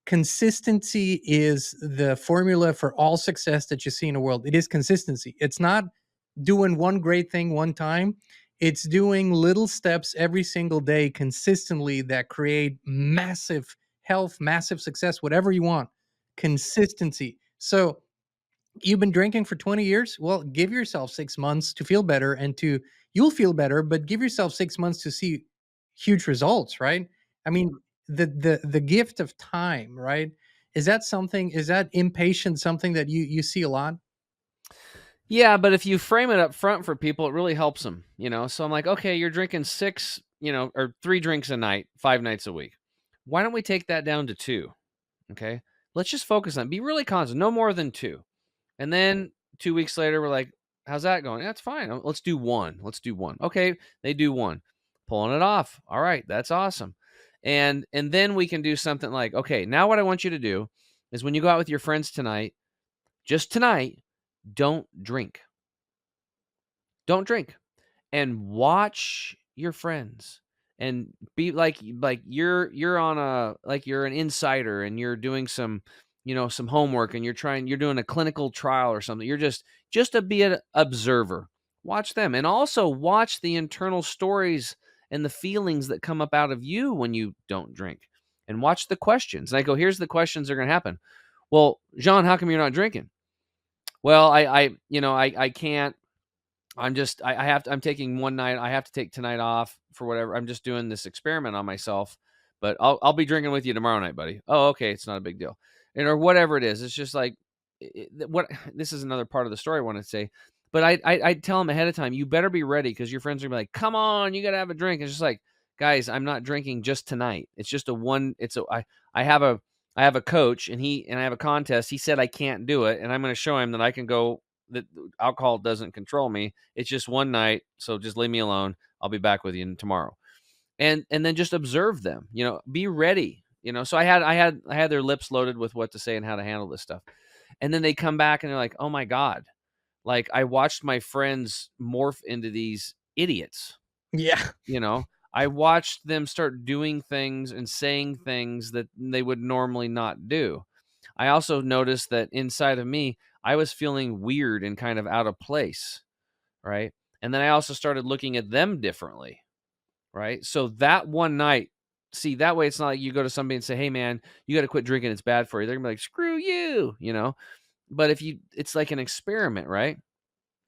Consistency is the formula for all success that you see in the world. It is consistency. It's not doing one great thing one time. It's doing little steps every single day consistently that create massive health, massive success, whatever you want. Consistency. So, you've been drinking for 20 years? Well, give yourself 6 months to feel better, and to you'll feel better, but give yourself 6 months to see huge results, right? I mean, the gift of time, right? Is that impatience something that you see a lot? Yeah, but if you frame it up front for people, it really helps them. So I'm like, "Okay, you're drinking 6, or 3 drinks a night, 5 nights a week. Why don't we take that down to 2? Okay? Let's just focus on be really constant, no more than 2." And then 2 weeks later, we're like, "How's that going?" "That's fine. Let's do 1. Let's do 1." Okay, they do 1. Pulling it off. All right, that's awesome. And then we can do something like, "Okay, now what I want you to do is when you go out with your friends tonight, just tonight, don't drink. Don't drink. And watch your friends and be like you're on a like you're an insider and you're doing some homework and you're doing a clinical trial or something. You're just to be an observer. Watch them and also watch the internal stories and the feelings that come up out of you when you don't drink, and watch the questions. And I go, here's the questions that are going to happen. Well, Jean, how come you're not drinking? Well, I can't. I have to, I'm taking one night. I have to take tonight off for whatever. I'm just doing this experiment on myself, but I'll be drinking with you tomorrow night, buddy. Oh, okay, it's not a big deal, and or whatever it is. It's just like what this is another part of the story I want to say, but I tell them ahead of time. You better be ready because your friends are gonna be like, "Come on, you gotta have a drink." It's just like, guys, I'm not drinking just tonight. It's just a one. I have a I have a coach and I have a contest. He said I can't do it, and I'm gonna show him that I can go that alcohol doesn't control me. It's just one night, so just leave me alone. I'll be back with you tomorrow. And then just observe them. Be ready. So I had their lips loaded with what to say and how to handle this stuff. And then they come back and they're like, "Oh my god. Like I watched my friends morph into these idiots." Yeah. You know, I watched them start doing things and saying things that they would normally not do. I also noticed that inside of me, I was feeling weird and kind of out of place, right? And then I also started looking at them differently, right? So that one night, see, that way it's not like you go to somebody and say, "Hey man, you got to quit drinking, it's bad for you." They're gonna be like, "Screw you," you know? But if you it's like an experiment, right?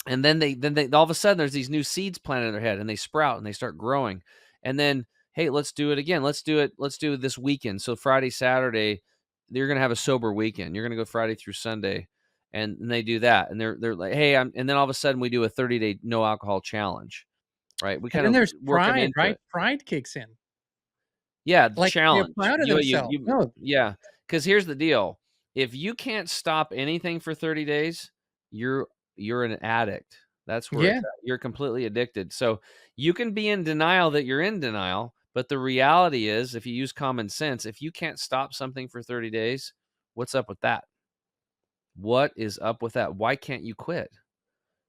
And then they all of a sudden there's these new seeds planted in their head and they sprout and they start growing. And then, hey, let's do it again. Let's do it this weekend. So Friday, Saturday, you're gonna have a sober weekend. You're gonna go Friday through Sunday. And they do that. And they're like, hey, and then all of a sudden we do a 30-day no alcohol challenge, right? We And kind then of there's work them pride, into right? it. Pride kicks in. Yeah, the Like, they're challenge. proud of themselves. No, Yeah, because here's the deal. If you can't stop anything for 30 days, you're you're an addict. That's where it's yeah. at. You're completely addicted. So, you can be in denial that you're in denial, but the reality is, if you use common sense, if you can't stop something for 30 days, what's up with that? What is up with that? Why can't you quit?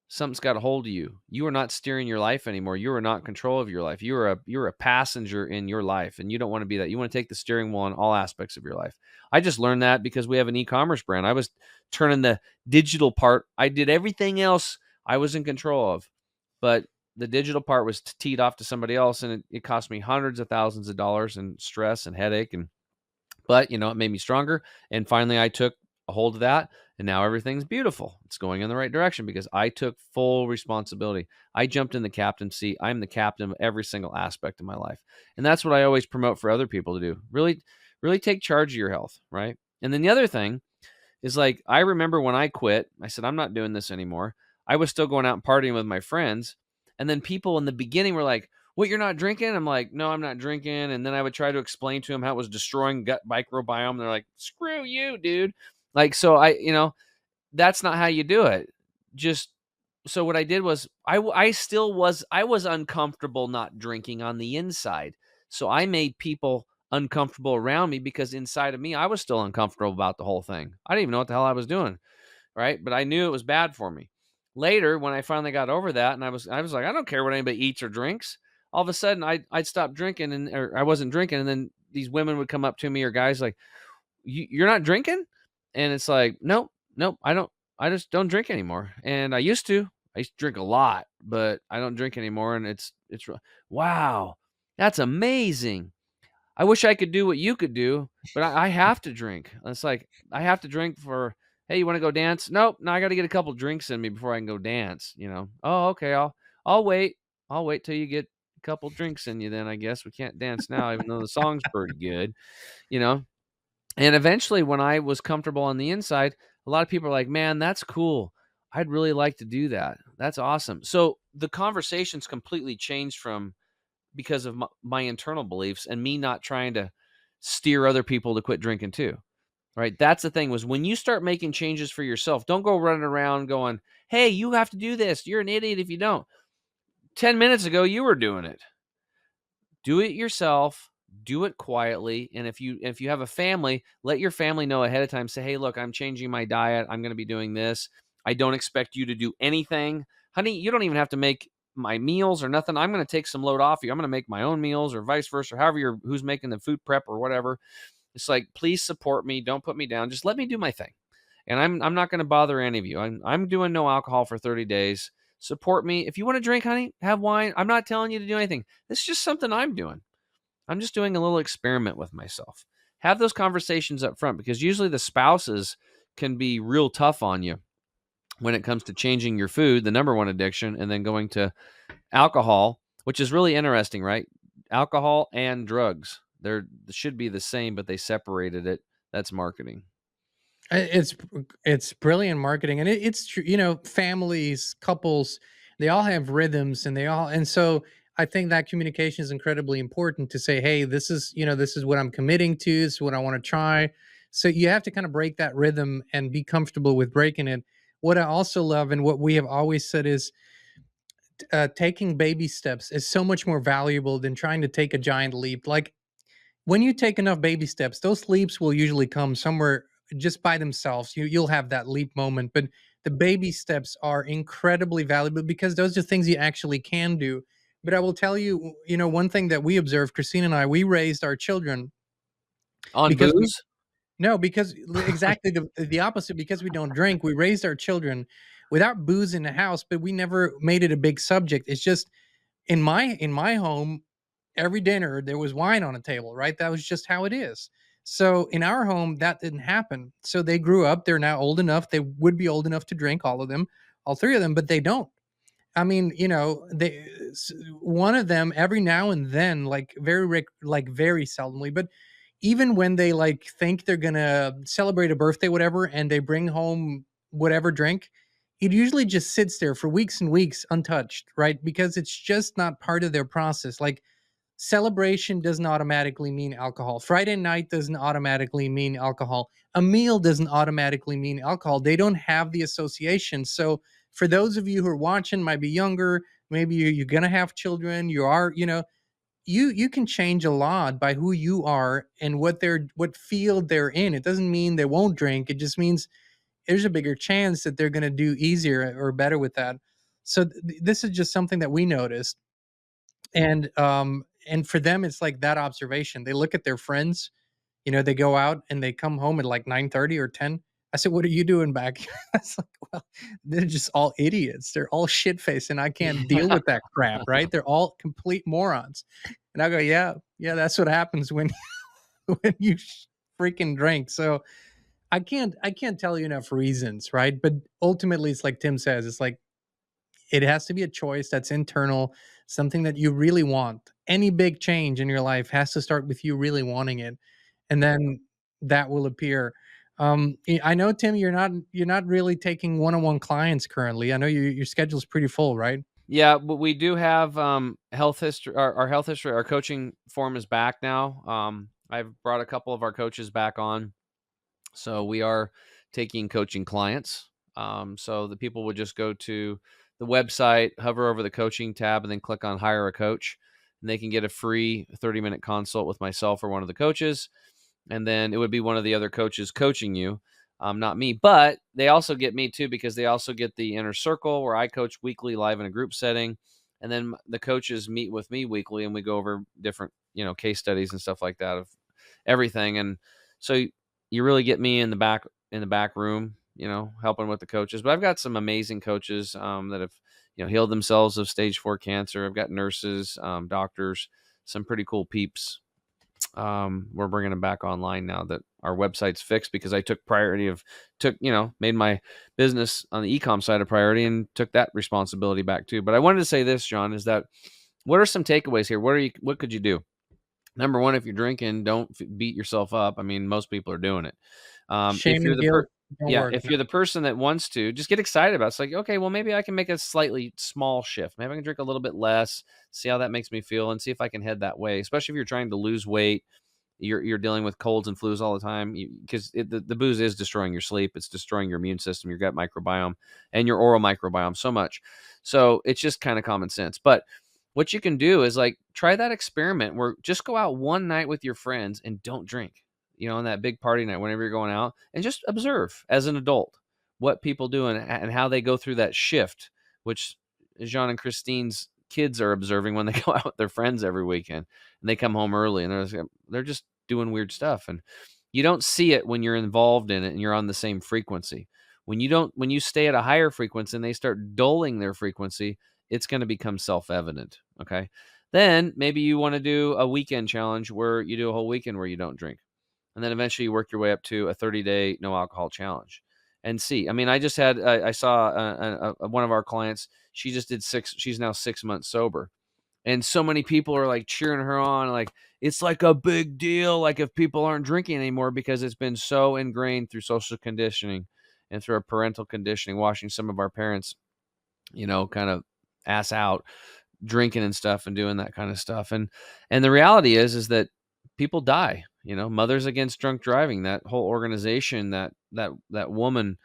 Something's got a hold of you. You are not steering your life anymore. You are not in control of your life. You're a passenger in your life, and you don't want to be that. You want to take the steering wheel in all aspects of your life. I just learned that because we have an e-commerce brand. I was turning the digital part. I did everything else I was in control of, but the digital part was teed off to somebody else, and it cost me hundreds of thousands of dollars and stress and headache. And but, it made me stronger, and finally, I took a hold of that, and now everything's beautiful. It's going in the right direction because I took full responsibility. I jumped in the captain seat. I'm the captain of every single aspect of my life, and that's what I always promote for other people to do. Really, really take charge of your health, right? And then the other thing is, like, I remember when I quit, I said, "I'm not doing this anymore." I was still going out and partying with my friends, and then people in the beginning were like, "What, you're not drinking?" I'm like, "No, I'm not drinking." And then I would try to explain to them how it was destroying gut microbiome. They're like, "Screw you, dude." Like, so that's not how you do it. Just so what I did was I was uncomfortable not drinking on the inside. So I made people uncomfortable around me because inside of me I was still uncomfortable about the whole thing. I didn't even know what the hell I was doing, right? But I knew it was bad for me. Later, when I finally got over that and I was like, I don't care what anybody eats or drinks. All of a sudden I'd stop drinking, and or I wasn't drinking, and then these women would come up to me, or guys, like, you're not drinking? And it's like, nope, nope, I don't. I just don't drink anymore. And I used to. I used to drink a lot, but I don't drink anymore. And wow, that's amazing. I wish I could do what you could do, but I have to drink. It's like I have to drink for. Hey, you want to go dance? Nope. No, I got to get a couple drinks in me before I can go dance. Oh, okay. I'll wait. I'll wait till you get a couple drinks in you. Then I guess we can't dance now, even though the song's pretty good. You know. And eventually, when I was comfortable on the inside, a lot of people are like, "Man, that's cool. I'd really like to do that. That's awesome." So the conversation's completely changed from because of my internal beliefs and me not trying to steer other people to quit drinking too. Right? That's the thing, was when you start making changes for yourself, don't go running around going, "Hey, you have to do this. You're an idiot if you don't." 10 minutes ago, you were doing it. Do it yourself, do it quietly, and if you have a family, let your family know ahead of time. Say, "Hey, look, I'm changing my diet. I'm going to be doing this. I don't expect you to do anything. Honey, you don't even have to make my meals or nothing. I'm going to take some load off you. I'm going to make my own meals, or vice versa, or however who's making the food prep or whatever." It's like, please support me. Don't put me down. Just let me do my thing. And I'm not going to bother any of you. I'm doing no alcohol for 30 days. Support me. If you want to drink, honey, have wine. I'm not telling you to do anything. This is just something I'm doing. I'm just doing a little experiment with myself. Have those conversations up front, because usually the spouses can be real tough on you when it comes to changing your food, the number one addiction, and then going to alcohol, which is really interesting, right? Alcohol and drugs. They should be the same, but they separated it. That's marketing. It's brilliant marketing, and it's true. Families, couples, they all have rhythms, and so I think that communication is incredibly important to say, hey, this is what I'm committing to, this is what I want to try. So you have to kind of break that rhythm and be comfortable with breaking it. What I also love, and what we have always said, is taking baby steps is so much more valuable than trying to take a giant leap. Like, when you take enough baby steps, those leaps will usually come somewhere just by themselves. You'll have that leap moment, but the baby steps are incredibly valuable because those are things you actually can do. But I will tell you, one thing that we observed, Christine and I, we raised our children On because booze? no, because exactly the opposite. Because we don't drink, we raised our children without booze in the house, but we never made it a big subject. It's just in my home, every dinner there was wine on a table, right? That was just how it is. So in our home, that didn't happen. So they grew up. They're now old enough. They would be old enough to drink, all of them, all three of them, but they don't. I mean, one of them every now and then, like like very seldomly, but even when they like think they're gonna celebrate a birthday, whatever, and they bring home whatever drink, it usually just sits there for weeks and weeks untouched, right? Because it's just not part of their process. Like celebration doesn't automatically mean alcohol. Friday night doesn't automatically mean alcohol. A meal doesn't automatically mean alcohol. They don't have the association. So for those of you who are watching, might be younger, maybe you're gonna have children, you are, you can change a lot by who you are and what field they're in. It doesn't mean they won't drink. It just means there's a bigger chance that they're gonna do easier or better with that. So this is just something that we noticed, and for them it's like that observation. They look at their friends, they go out and they come home at like 9:30 or 10. I said, "What are you doing back here?" I was like, "Well, they're just all idiots. They're all shit faced, and I can't deal with that crap, right? They're all complete morons." And I go, "Yeah, yeah, that's what happens when when you freaking drink." So I can't tell you enough reasons, right? But ultimately, it's like Tim says, it's like it has to be a choice that's internal, something that you really want. Any big change in your life has to start with you really wanting it, and then that will appear. I know, Tim, you're not really taking one-on-one clients currently. I know your schedule's pretty full, right? Yeah, but we do have health history. Our health history, our coaching form is back now. I've brought a couple of our coaches back on, so we are taking coaching clients. So the people would just go to the website, hover over the coaching tab, and then click on hire a coach. And they can get a free 30-minute consult with myself or one of the coaches. And then it would be one of the other coaches coaching you, not me. But they also get me too, because they also get the inner circle where I coach weekly live in a group setting. And then the coaches meet with me weekly and we go over different, case studies and stuff like that of everything. And so you really get me in the back room, helping with the coaches. But I've got some amazing coaches that have, healed themselves of stage 4 cancer. I've got nurses, doctors, some pretty cool peeps. We're bringing them back online now that our website's fixed, because I made my business on the e-com side a priority and took that responsibility back too. But I wanted to say this, John, is that what are some takeaways here? What could you do? Number one, if you're drinking, don't beat yourself up. I mean, most people are doing it. If Shame you're and guilt don't yeah, work. if No. you're the person that wants to, just get excited about it. It's like, okay, well, maybe I can make a slightly small shift. Maybe I can drink a little bit less, see how that makes me feel, and see if I can head that way. Especially if you're trying to lose weight, you're dealing with colds and flus all the time, because the booze is destroying your sleep, it's destroying your immune system, your gut microbiome, and your oral microbiome so much. So it's just kind of common sense. But what you can do is like try that experiment where just go out one night with your friends and don't drink, on that big party night, whenever you're going out, and just observe as an adult what people do and how they go through that shift, which Jean and Christine's kids are observing when they go out with their friends every weekend and they come home early and they're just doing weird stuff. And you don't see it when you're involved in it and you're on the same frequency. When you stay at a higher frequency and they start dulling their frequency, it's going to become self-evident. Okay. Then maybe you want to do a weekend challenge where you do a whole weekend where you don't drink. And then eventually you work your way up to a 30-day no alcohol challenge and see. I mean, I saw one of our clients, she just did she's now 6 months sober. And so many people are like cheering her on, like it's like a big deal, like if people aren't drinking anymore, because it's been so ingrained through social conditioning and through our parental conditioning, watching some of our parents, kind of ass out drinking and stuff and doing that kind of stuff. And the reality is that people die, Mothers Against Drunk Driving, that whole organization, that woman,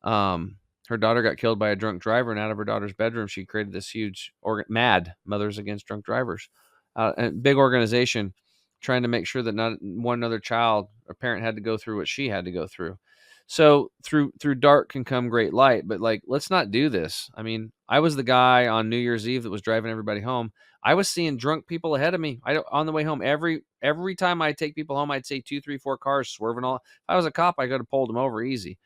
her daughter got killed by a drunk driver, and out of her daughter's bedroom, she created this huge MAD, Mothers Against Drunk Drivers, a big organization trying to make sure that not one other child or parent had to go through what she had to go through. So through dark can come great light, but like, let's not do this. I mean, I was the guy on New Year's Eve that was driving everybody home. I was seeing drunk people ahead of me. On the way home, every time I take people home, I'd say 2, 3, 4 cars swerving all. If I was a cop, I could have pulled them over easy.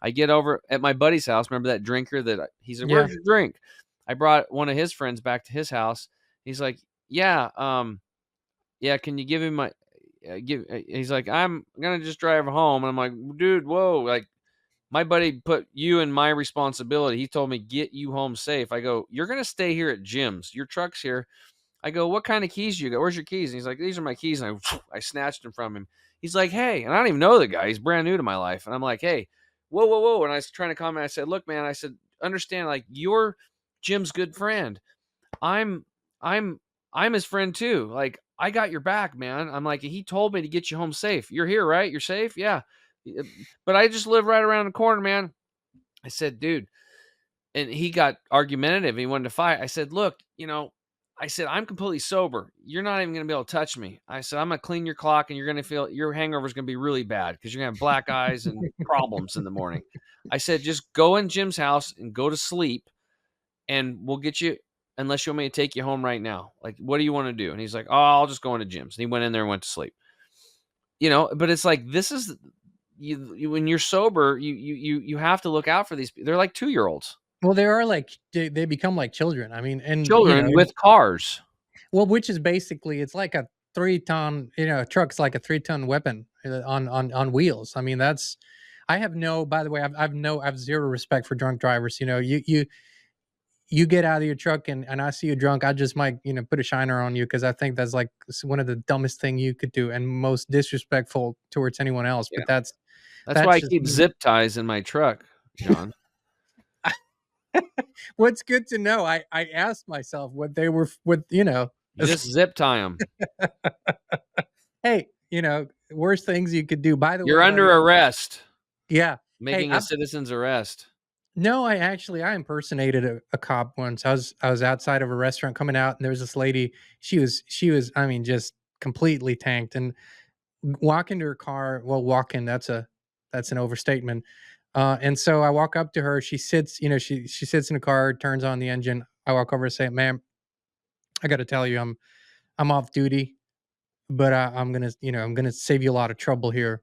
I get over at my buddy's house. Remember that drinker that he said, Yeah. "Where's your drink?" I brought one of his friends back to his house. He's like, "Yeah, yeah, can you give him my he's like, "I'm gonna just drive home." And I'm like, "Dude, whoa, like my buddy put you in my responsibility. He told me get you home safe." I go, "You're gonna stay here at Jim's. Your truck's here." I go, "What kind of keys you got? Where's your keys?" And he's like, "These are my keys." And I snatched them from him. He's like, "Hey," and I don't even know the guy. He's brand new to my life. And I'm like, "Hey, whoa, whoa, whoa." And I was trying to comment. I said, "Look, man," I said, "understand, like you're Jim's good friend. I'm I'm I'm his friend too. Like I got your back, man." I'm like, "He told me to get you home safe. You're here, right? You're safe?" "Yeah. But I just live right around the corner, man." I said, "Dude," and he got argumentative. He wanted to fight. I said, "Look, I said, I'm completely sober. You're not even going to be able to touch me." I said, "I'm going to clean your clock and you're going to feel your hangover is going to be really bad because you're going to have black eyes and problems in the morning." I said, "Just go in Jim's house and go to sleep and we'll get you, unless you want me to take you home right now. Like, what do you want to do?" And he's like, "Oh, I'll just go into Jim's." And he went in there and went to sleep. But it's like, this is when you're sober, you have to look out for these. They're like 2-year-olds, Well, they are like they become like children. I mean, and children with cars. well, which is basically it's like a 3-ton, truck's like a 3-ton weapon on wheels. I mean, that's I have no. By the way, I have zero respect for drunk drivers. You get out of your truck and I see you drunk, I just might put a shiner on you because I think that's like one of the dumbest thing you could do and most disrespectful towards anyone else. Yeah. But that's That's why that's I just keep me. zip ties in my truck, John. What's good to know? I asked myself what they were what You just zip tie them. hey, worst things you could do. By the You're way, under buddy. arrest, Yeah. Hey, making a citizen's arrest. no, I impersonated a cop once. I was outside of a restaurant coming out, and there was this lady. She was I mean just completely tanked and walk into her car. Well, walk in, that's an overstatement. And so I walk up to her. She sits, she sits in the car, turns on the engine. I walk over and say, "Ma'am, I got to tell you, I'm off duty, but I'm gonna save you a lot of trouble here.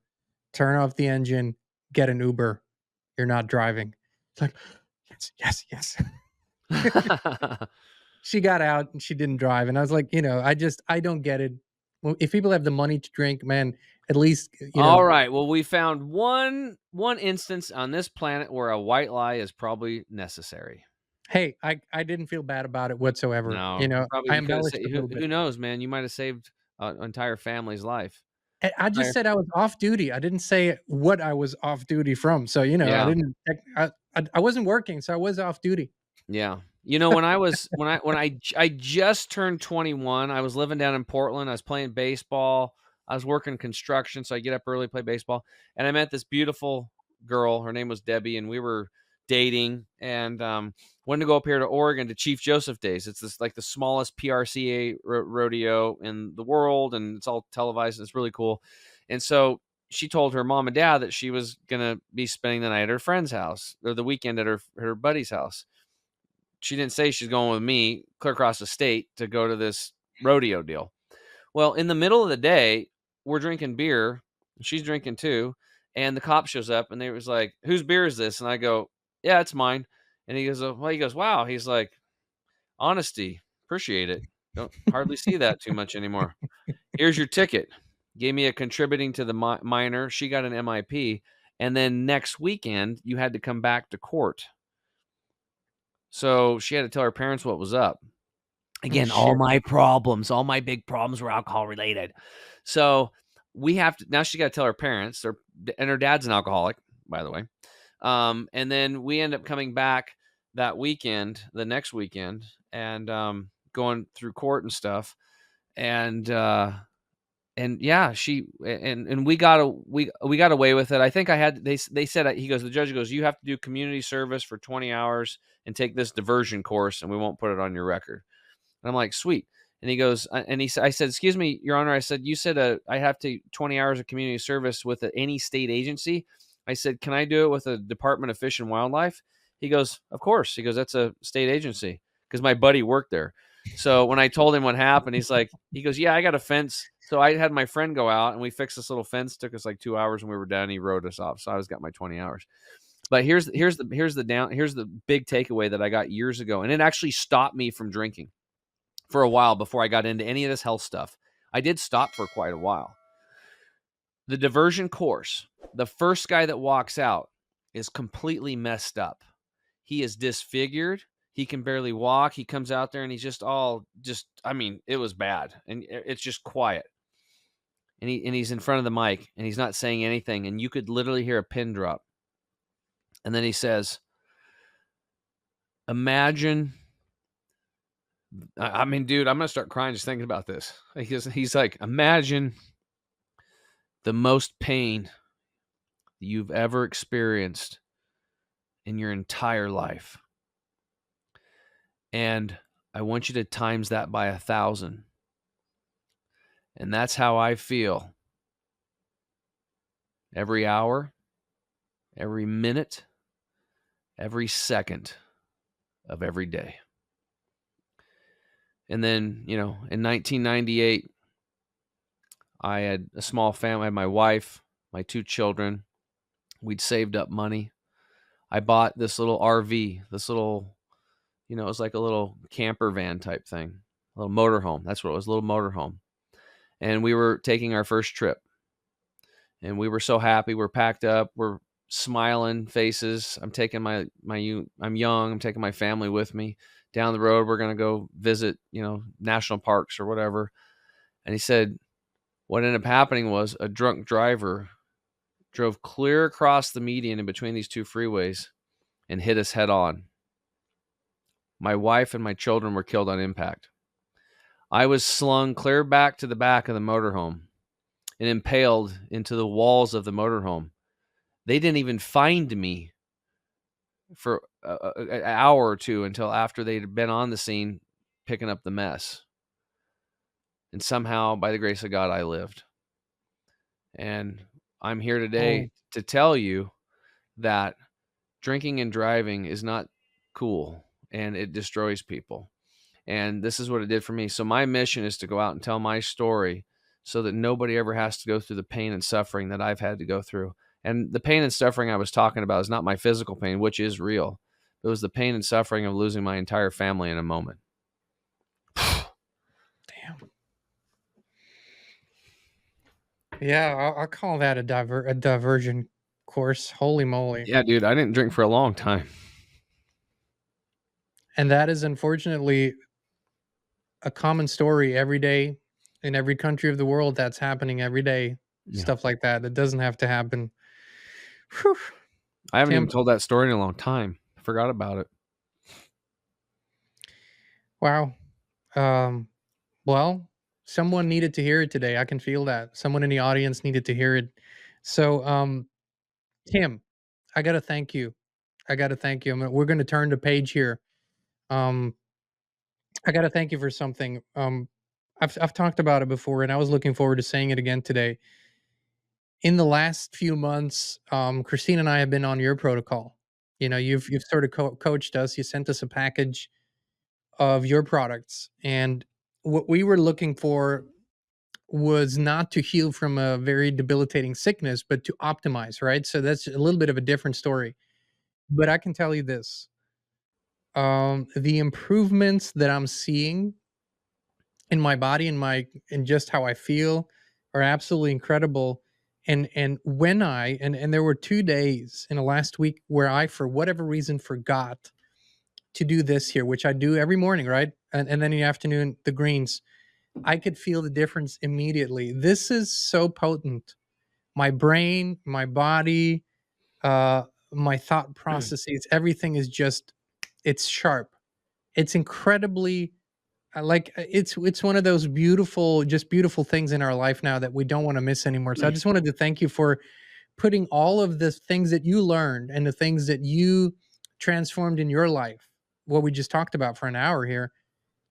Turn off the engine, get an Uber. You're not driving." It's like, yes, yes, yes. She got out and she didn't drive, and I was like, I don't get it. Well, if people have the money to drink, man, at least All right. Well, we found one instance on this planet where a white lie is probably necessary. hey, I didn't feel bad about it whatsoever. No, I you could have embellished said, a little bit. who knows, man? You might have saved an entire family's life. I just Entire said I was off duty. I didn't say what I was off duty from. So, I Yeah. didn't I wasn't working, so I was off duty. Yeah. When I just turned 21, I was living down in Portland. I was playing baseball. I was working construction, so I get up early, play baseball, and I met this beautiful girl. Her name was Debbie, and we were dating. And wanted to go up here to Oregon to Chief Joseph Days. It's this like the smallest PRCA rodeo in the world, and it's all televised. It's really cool. And so she told her mom and dad that she was gonna be spending the night at her friend's house or the weekend at her buddy's house. She didn't say she's going with me clear across the state to go to this rodeo deal. Well, in the middle of the day, we're drinking beer. She's drinking too. And the cop shows up and they was like, "Whose beer is this?" And I go, "Yeah, it's mine." And he goes, "Well," he goes, "Wow." He's like, "Honesty. Appreciate it. Don't hardly see that too much anymore. Here's your ticket." Gave me a contributing to the minor. She got an MIP. And then next weekend, you had to come back to court. So she had to tell her parents what was up. Oh, Again, shit. all my big problems were alcohol related. So we have to now. She got to tell her parents, and her dad's an alcoholic, by the way. And then we end up coming back that weekend, the next weekend, and going through court and stuff. And yeah, and we got away with it. I think I had they said he goes the judge goes, "You have to do community service for 20 hours and take this diversion course, and we won't put it on your record." And I'm like, "Sweet." And he goes, and I said, "Excuse me, Your Honor." I said, "You said I have to 20 hours of community service with any state agency." I said, "Can I do it with the Department of Fish and Wildlife?" He goes, "Of course." He goes, "That's a state agency," because my buddy worked there. So when I told him what happened, he goes, "Yeah, I got a fence." So I had my friend go out and we fixed this little fence. Took us like 2 hours and we were done. He wrote us off. So I was got my 20 hours. But here's the big takeaway that I got years ago, and it actually stopped me from drinking for a while before I got into any of this health stuff. I did stop for quite a while. The diversion course, the first guy that walks out is completely messed up. He is disfigured. He can barely walk. He comes out there and he's I mean, it was bad. And it's just quiet. And he's in front of the mic and he's not saying anything. And you could literally hear a pin drop. And then he says, imagine, I mean, dude, I'm going to start crying just thinking about this. He's like, imagine the most pain you've ever experienced in your entire life. And I want you to times that by 1,000. And that's how I feel every hour, every minute, every second of every day. And then, in 1998, I had a small family. I had my wife, my 2 children. We'd saved up money. I bought this little RV, this little, it was like a little camper van type thing, a little motorhome. That's what it was, a little motorhome. And we were taking our first trip. And we were so happy. We're packed up. We're smiling faces. I'm taking I'm young. I'm taking my family with me. Down the road, we're going to go visit, national parks or whatever. And he said, what ended up happening was a drunk driver drove clear across the median in between these 2 freeways and hit us head on. My wife and my children were killed on impact. I was slung clear back to the back of the motorhome and impaled into the walls of the motorhome. They didn't even find me for an hour or two until after they'd been on the scene picking up the mess. And somehow, by the grace of God, I lived. And I'm here Oh, today to tell you that drinking and driving is not cool and it destroys people. And this is what it did for me. So my mission is to go out and tell my story so that nobody ever has to go through the pain and suffering that I've had to go through. And the pain and suffering I was talking about is not my physical pain, which is real. It was the pain and suffering of losing my entire family in a moment. damn. Yeah, I'll call that a diversion course. Holy moly. Yeah, dude, I didn't drink for a long time. And that is unfortunately a common story every day in every country of the world. That's happening every day. Yeah. Stuff like that. That doesn't have to happen. Whew. I haven't even Tim, told that story in a long time. I forgot about it. wow. Um, well, someone needed to hear it today. I can feel that. Someone in the audience needed to hear it. So, Tim, I gotta thank you. I gotta thank you. We're gonna turn the page here. Um, I gotta thank you for something. I've talked about it before, and I was looking forward to saying it again today. In the last few months, Christine and I have been on your protocol. You've sort of coached us. You sent us a package of your products, and what we were looking for was not to heal from a very debilitating sickness, but to optimize. Right. So that's a little bit of a different story. But I can tell you this: the improvements that I'm seeing in my body and just how I feel are absolutely incredible. And when and there were 2 days in the last week where I, for whatever reason, forgot to do this here, which I do every morning, right? And then in the afternoon, the greens. I could feel the difference immediately. This is so potent. My brain, my body, uh, my thought processes, everything is just it's sharp. It's incredibly it's one of those beautiful things in our life now that we don't want to miss anymore. So I just wanted to thank you for putting all of the things that you learned and the things that you transformed in your life, what we just talked about for an hour here,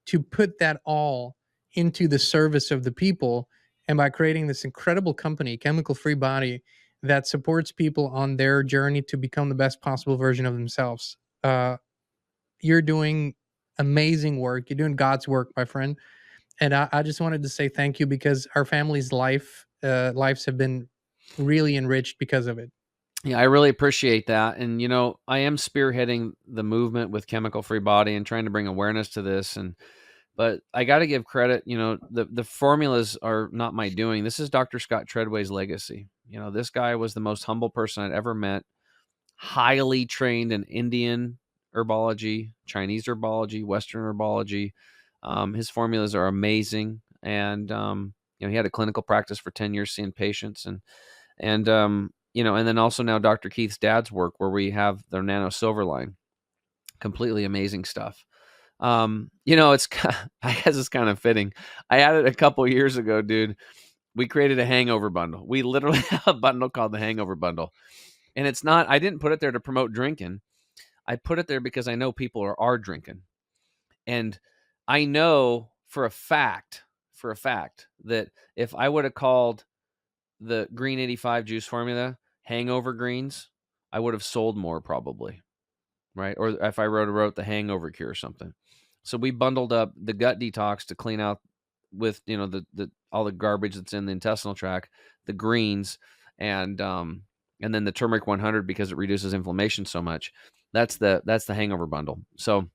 to put that all into the service of the people, and by creating this incredible company, Chemical Free Body, that supports people on their journey to become the best possible version of themselves. You're doing amazing work. You're doing God's work, my friend. And I just wanted to say thank you because our family's lives have been really enriched because of it. Yeah, I really appreciate that. And, I am spearheading the movement with Chemical Free Body and trying to bring awareness to this. But I got to give credit, the formulas are not my doing. This is Dr. Scott Treadway's legacy. This guy was the most humble person I'd ever met, highly trained in Indian herbology, Chinese herbology, Western herbology. His formulas are amazing. And, he had a clinical practice for 10 years seeing patients. And then also now Dr. Keith's dad's work where we have their Nano Silver line, completely amazing stuff. It's I guess it's kind of fitting. I had it a couple years ago, dude. We created a hangover bundle. We literally have a bundle called the Hangover Bundle. And I didn't put it there to promote drinking. I put it there because I know people are drinking. And I know for a fact that if I would have called the Green 85 juice formula hangover greens, I would have sold more probably, right? Or if I wrote the hangover cure or something. So we bundled up the gut detox to clean out with, the all the garbage that's in the intestinal tract, the greens, and then the turmeric 100 because it reduces inflammation so much. That's the hangover bundle. So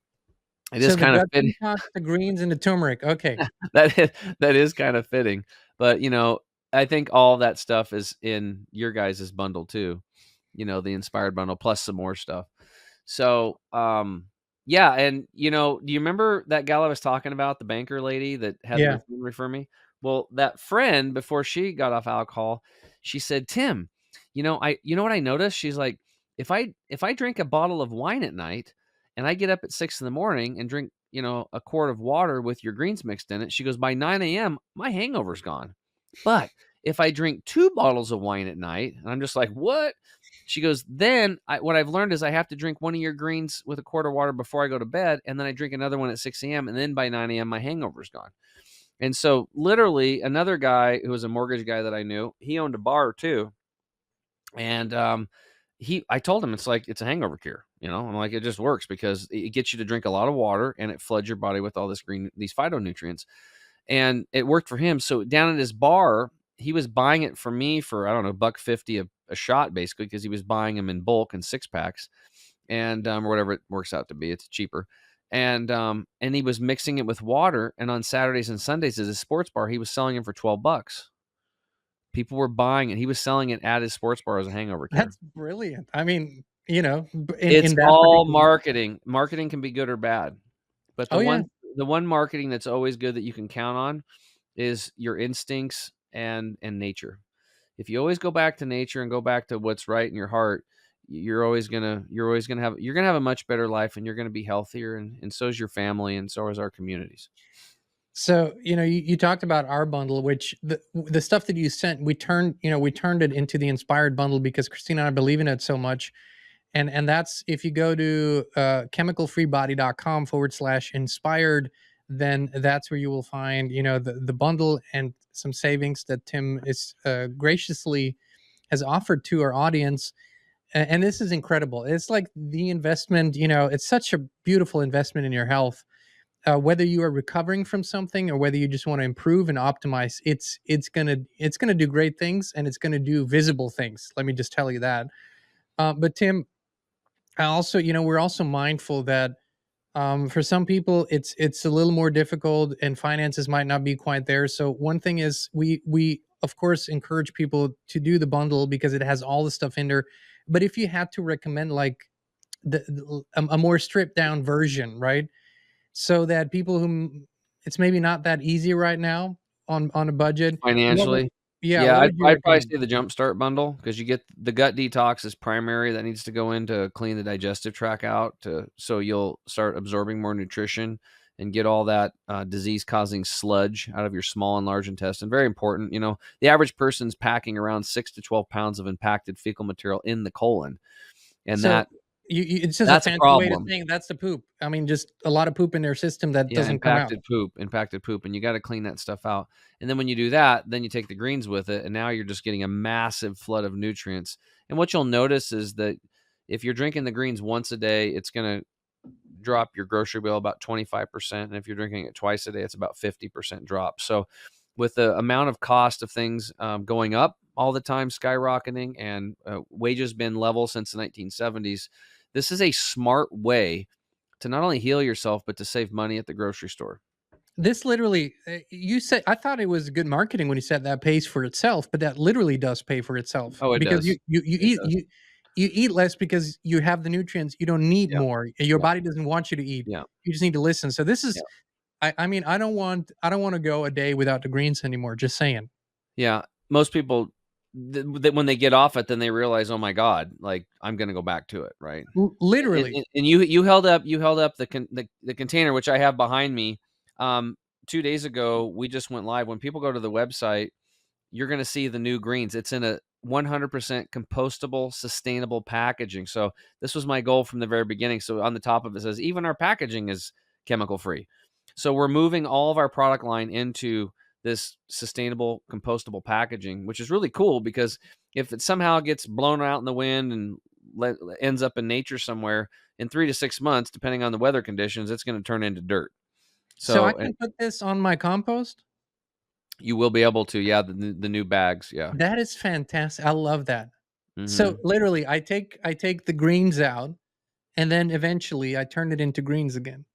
it is So the kind of gut fitting. detox, the greens, and the turmeric. Okay. That is kind of fitting. But, I think all that stuff is in your guys' bundle too, the inspired bundle plus some more stuff. So, yeah, and, do you remember that gal I was talking about, the banker lady that had Yeah. her friend refer me? Well, that friend, before she got off alcohol, she said, "Tim, what I noticed?" She's like, "If I drink a bottle of wine at night and I get up at 6 in the morning and drink, a quart of water with your greens mixed in it," she goes, "by 9 a.m., my hangover's gone. But if I drink 2 bottles of wine at night," and I'm just like, "What?" She goes, "Then what I've learned is I have to drink one of your greens with a quart of water before I go to bed, and then I drink another one at 6 a.m., and then by 9 a.m., my hangover's gone." And so literally another guy who was a mortgage guy that I knew, he owned a bar too. And I told him it's a hangover cure. I'm like, it just works because it gets you to drink a lot of water and it floods your body with all these phytonutrients. And it worked for him. So down at his bar, he was buying it from me for, I don't know, $1.50 a shot, basically, because he was buying them in bulk and 6 packs and or whatever it works out to be. It's cheaper. And he was mixing it with water. And on Saturdays and Sundays at his sports bar, he was selling them for $12. People were buying it. He was selling it at his sports bar as a hangover cure. That's brilliant. I mean, It's in that all particular. marketing. Marketing can be good or bad. But the Oh, yeah. one the one marketing that's always good that you can count on is your instincts and nature. If you always go back to nature and go back to what's right in your heart, you're gonna have a much better life and you're gonna be healthier and so is your family and so is our communities. So, you talked about our bundle, which the stuff that you sent, we turned it into the inspired bundle because Christina and I believe in it so much. And that's if you go to chemicalfreebody.com/inspired, then that's where you will find, the bundle and some savings that Tim is graciously has offered to our audience. And this is incredible. It's like the investment, it's such a beautiful investment in your health. Whether you are recovering from something or whether you just want to improve and optimize, it's gonna do great things and it's gonna do visible things. Let me just tell you that. But Tim, I also, we're also mindful that for some people it's a little more difficult and finances might not be quite there. So one thing is we of course encourage people to do the bundle because it has all the stuff in there. But if you had to recommend like a more stripped down version, right? So that people who it's maybe not that easy right now on a budget, what would Financially? yeah, Yeah, what I'd would you I'd probably recommend? say the Jumpstart bundle because you get the gut detox is primary that needs to go in to clean the digestive tract out so you'll start absorbing more nutrition and get all that, disease-causing sludge out of your small and large intestine. Very important, the average person's packing around 6 to 12 pounds of impacted fecal material in the colon, and So it's just a that's a fancy way to problem. saying that's the poop. I mean, just a lot of poop in their system that Yeah, doesn't come out. impacted poop, and you gotta clean that stuff out, and then when you do that, then you take the greens with it, and now you're just getting a massive flood of nutrients, and what you'll notice is that if you're drinking the greens once a day, it's gonna drop your grocery bill about 25%, and if you're drinking it twice a day, it's about 50% drop, so with the amount of cost of things, going up, all the time, skyrocketing, and wages been level since the 1970s. This is a smart way to not only heal yourself, but to save money at the grocery store. This literally, you said, I thought it was good marketing when you said that pays for itself, but that literally does pay for itself Oh, it because does. you It eat does. you eat less because you have the nutrients. You don't need Yeah. more. Your Yeah. body doesn't want you to eat. Yeah. You just need to listen. So this Yeah. is, I mean, I don't want to go a day without the greens anymore. Just saying. Yeah. Most people, when they get off it, then they realize, oh my God, like I'm going to go back to it. Right. Literally. And you held up the container, which I have behind me. Um, 2 days ago, we just went live. When people go to the website, you're going to see the new greens. It's in a 100% compostable, sustainable packaging. So this was my goal from the very beginning. So on the top of it says, even our packaging is chemical free. So we're moving all of our product line into this sustainable, compostable packaging, which is really cool because if it somehow gets blown out in the wind and ends up in nature somewhere in 3 to 6 months, depending on the weather conditions, it's going to turn into dirt. So I So, and can put this on my compost. you will be able to, yeah, the new bags, yeah. That is fantastic. I love that. So Hmm. literally, I take the greens out, and then eventually I turn it into greens again.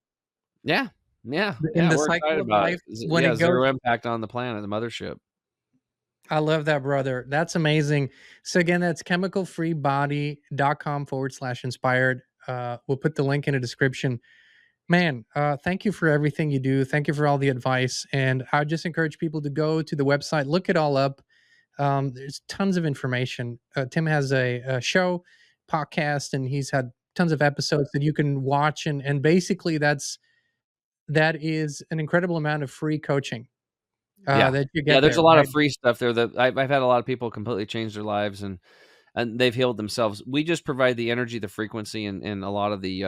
Yeah, yeah, In yeah, the we're cycle excited of about it. life, when Yeah, it goes, 0 impact on the planet, the mothership. I love that, brother. That's amazing. So again, that's chemicalfreebody.com/inspired. We'll put the link in the description. Man, thank you for everything you do. Thank you for all the advice. And I just encourage people to go to the website, look it all up. There's tons of information. Tim has a show, podcast, and he's had tons of episodes that you can watch. And basically, that is an incredible amount of free coaching Yeah. that you Yeah, get there's a there, lot right? of free stuff there that I've had a lot of people completely change their lives, and they've healed themselves. We just provide the energy, the frequency, and a lot of the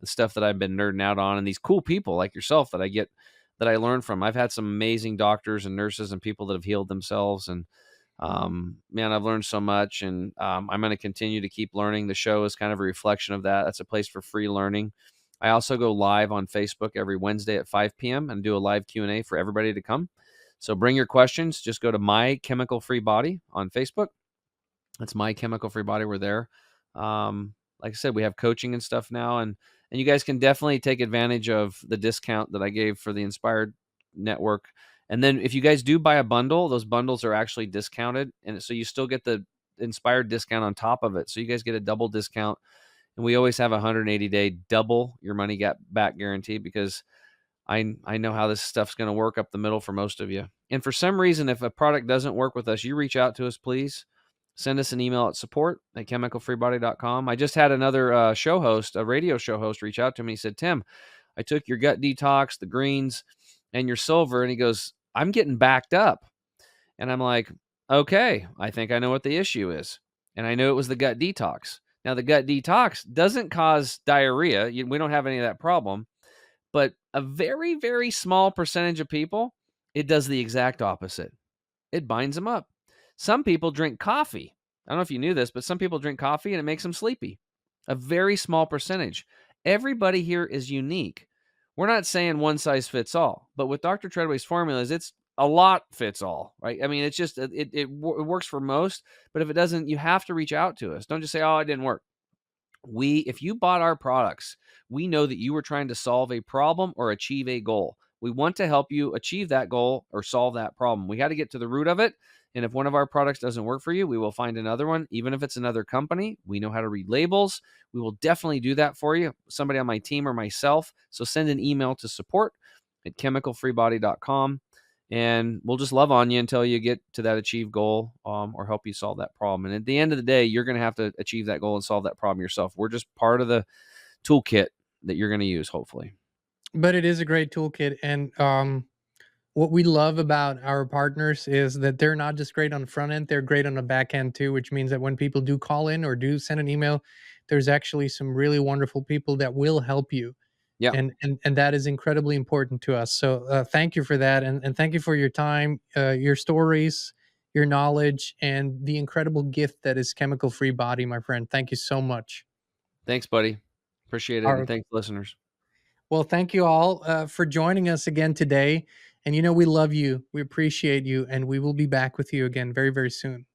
stuff that I've been nerding out on, and these cool people like yourself that I learn from. I've had some amazing doctors and nurses and people that have healed themselves, and man, I've learned so much, and I'm going to continue to keep learning. The show is kind of a reflection of that. That's a place for free learning. I also go live on Facebook every Wednesday at 5 p.m. and do a live Q&A for everybody to come. So bring your questions. Just go to My Chemical Free Body on Facebook. That's My Chemical Free Body. We're there. Like I said, we have coaching and stuff now, and you guys can definitely take advantage of the discount that I gave for the Inspired Network. And then if you guys do buy a bundle, those bundles are actually discounted, and so you still get the Inspired discount on top of it. So you guys get a double discount, and we always have a 180-day double your money back guarantee because I know how this stuff's going to work up the middle for most of you. And for some reason, if a product doesn't work with us, you reach out to us, please. Send us an email at support@chemicalfreebody.com. I just had another show host, a radio show host, reach out to me. He said, Tim, I took your gut detox, the greens, and your silver. And he goes, I'm getting backed up. And I'm like, okay, I think I know what the issue is. And I knew it was the gut detox. Now, the gut detox doesn't cause diarrhea. We don't have any of that problem, but a very, very small percentage of people, it does the exact opposite. It binds them up. Some people drink coffee. I don't know if you knew this, but some people drink coffee and it makes them sleepy. A very small percentage. Everybody here is unique. We're not saying one size fits all, but with Dr. Treadway's formulas, it's a lot fits all, right? I mean, it's just it works for most, but if it doesn't, you have to reach out to us. Don't just say, "Oh, it didn't work." If you bought our products, we know that you were trying to solve a problem or achieve a goal. We want to help you achieve that goal or solve that problem. We got to get to the root of it. And if one of our products doesn't work for you, we will find another one. Even if it's another company, we know how to read labels. We will definitely do that for you, somebody on my team or myself. So send an email to support@chemicalfreebody.com, and we'll just love on you until you get to that achieved goal, or help you solve that problem. And at the end of the day, you're going to have to achieve that goal and solve that problem yourself. We're just part of the toolkit that you're going to use, hopefully. But it is a great toolkit. And what we love about our partners is that they're not just great on the front end, they're great on the back end too, which means that when people do call in or do send an email, there's actually some really wonderful people that will help you. Yeah. And that is incredibly important to us. So thank you for that. And thank you for your time, your stories, your knowledge, and the incredible gift that is chemical free body, my friend. Thank you so much. Thanks, buddy. Appreciate it. All And right. thanks, listeners. Well, thank you all for joining us again today. And we love you, we appreciate you, and we will be back with you again very, very soon.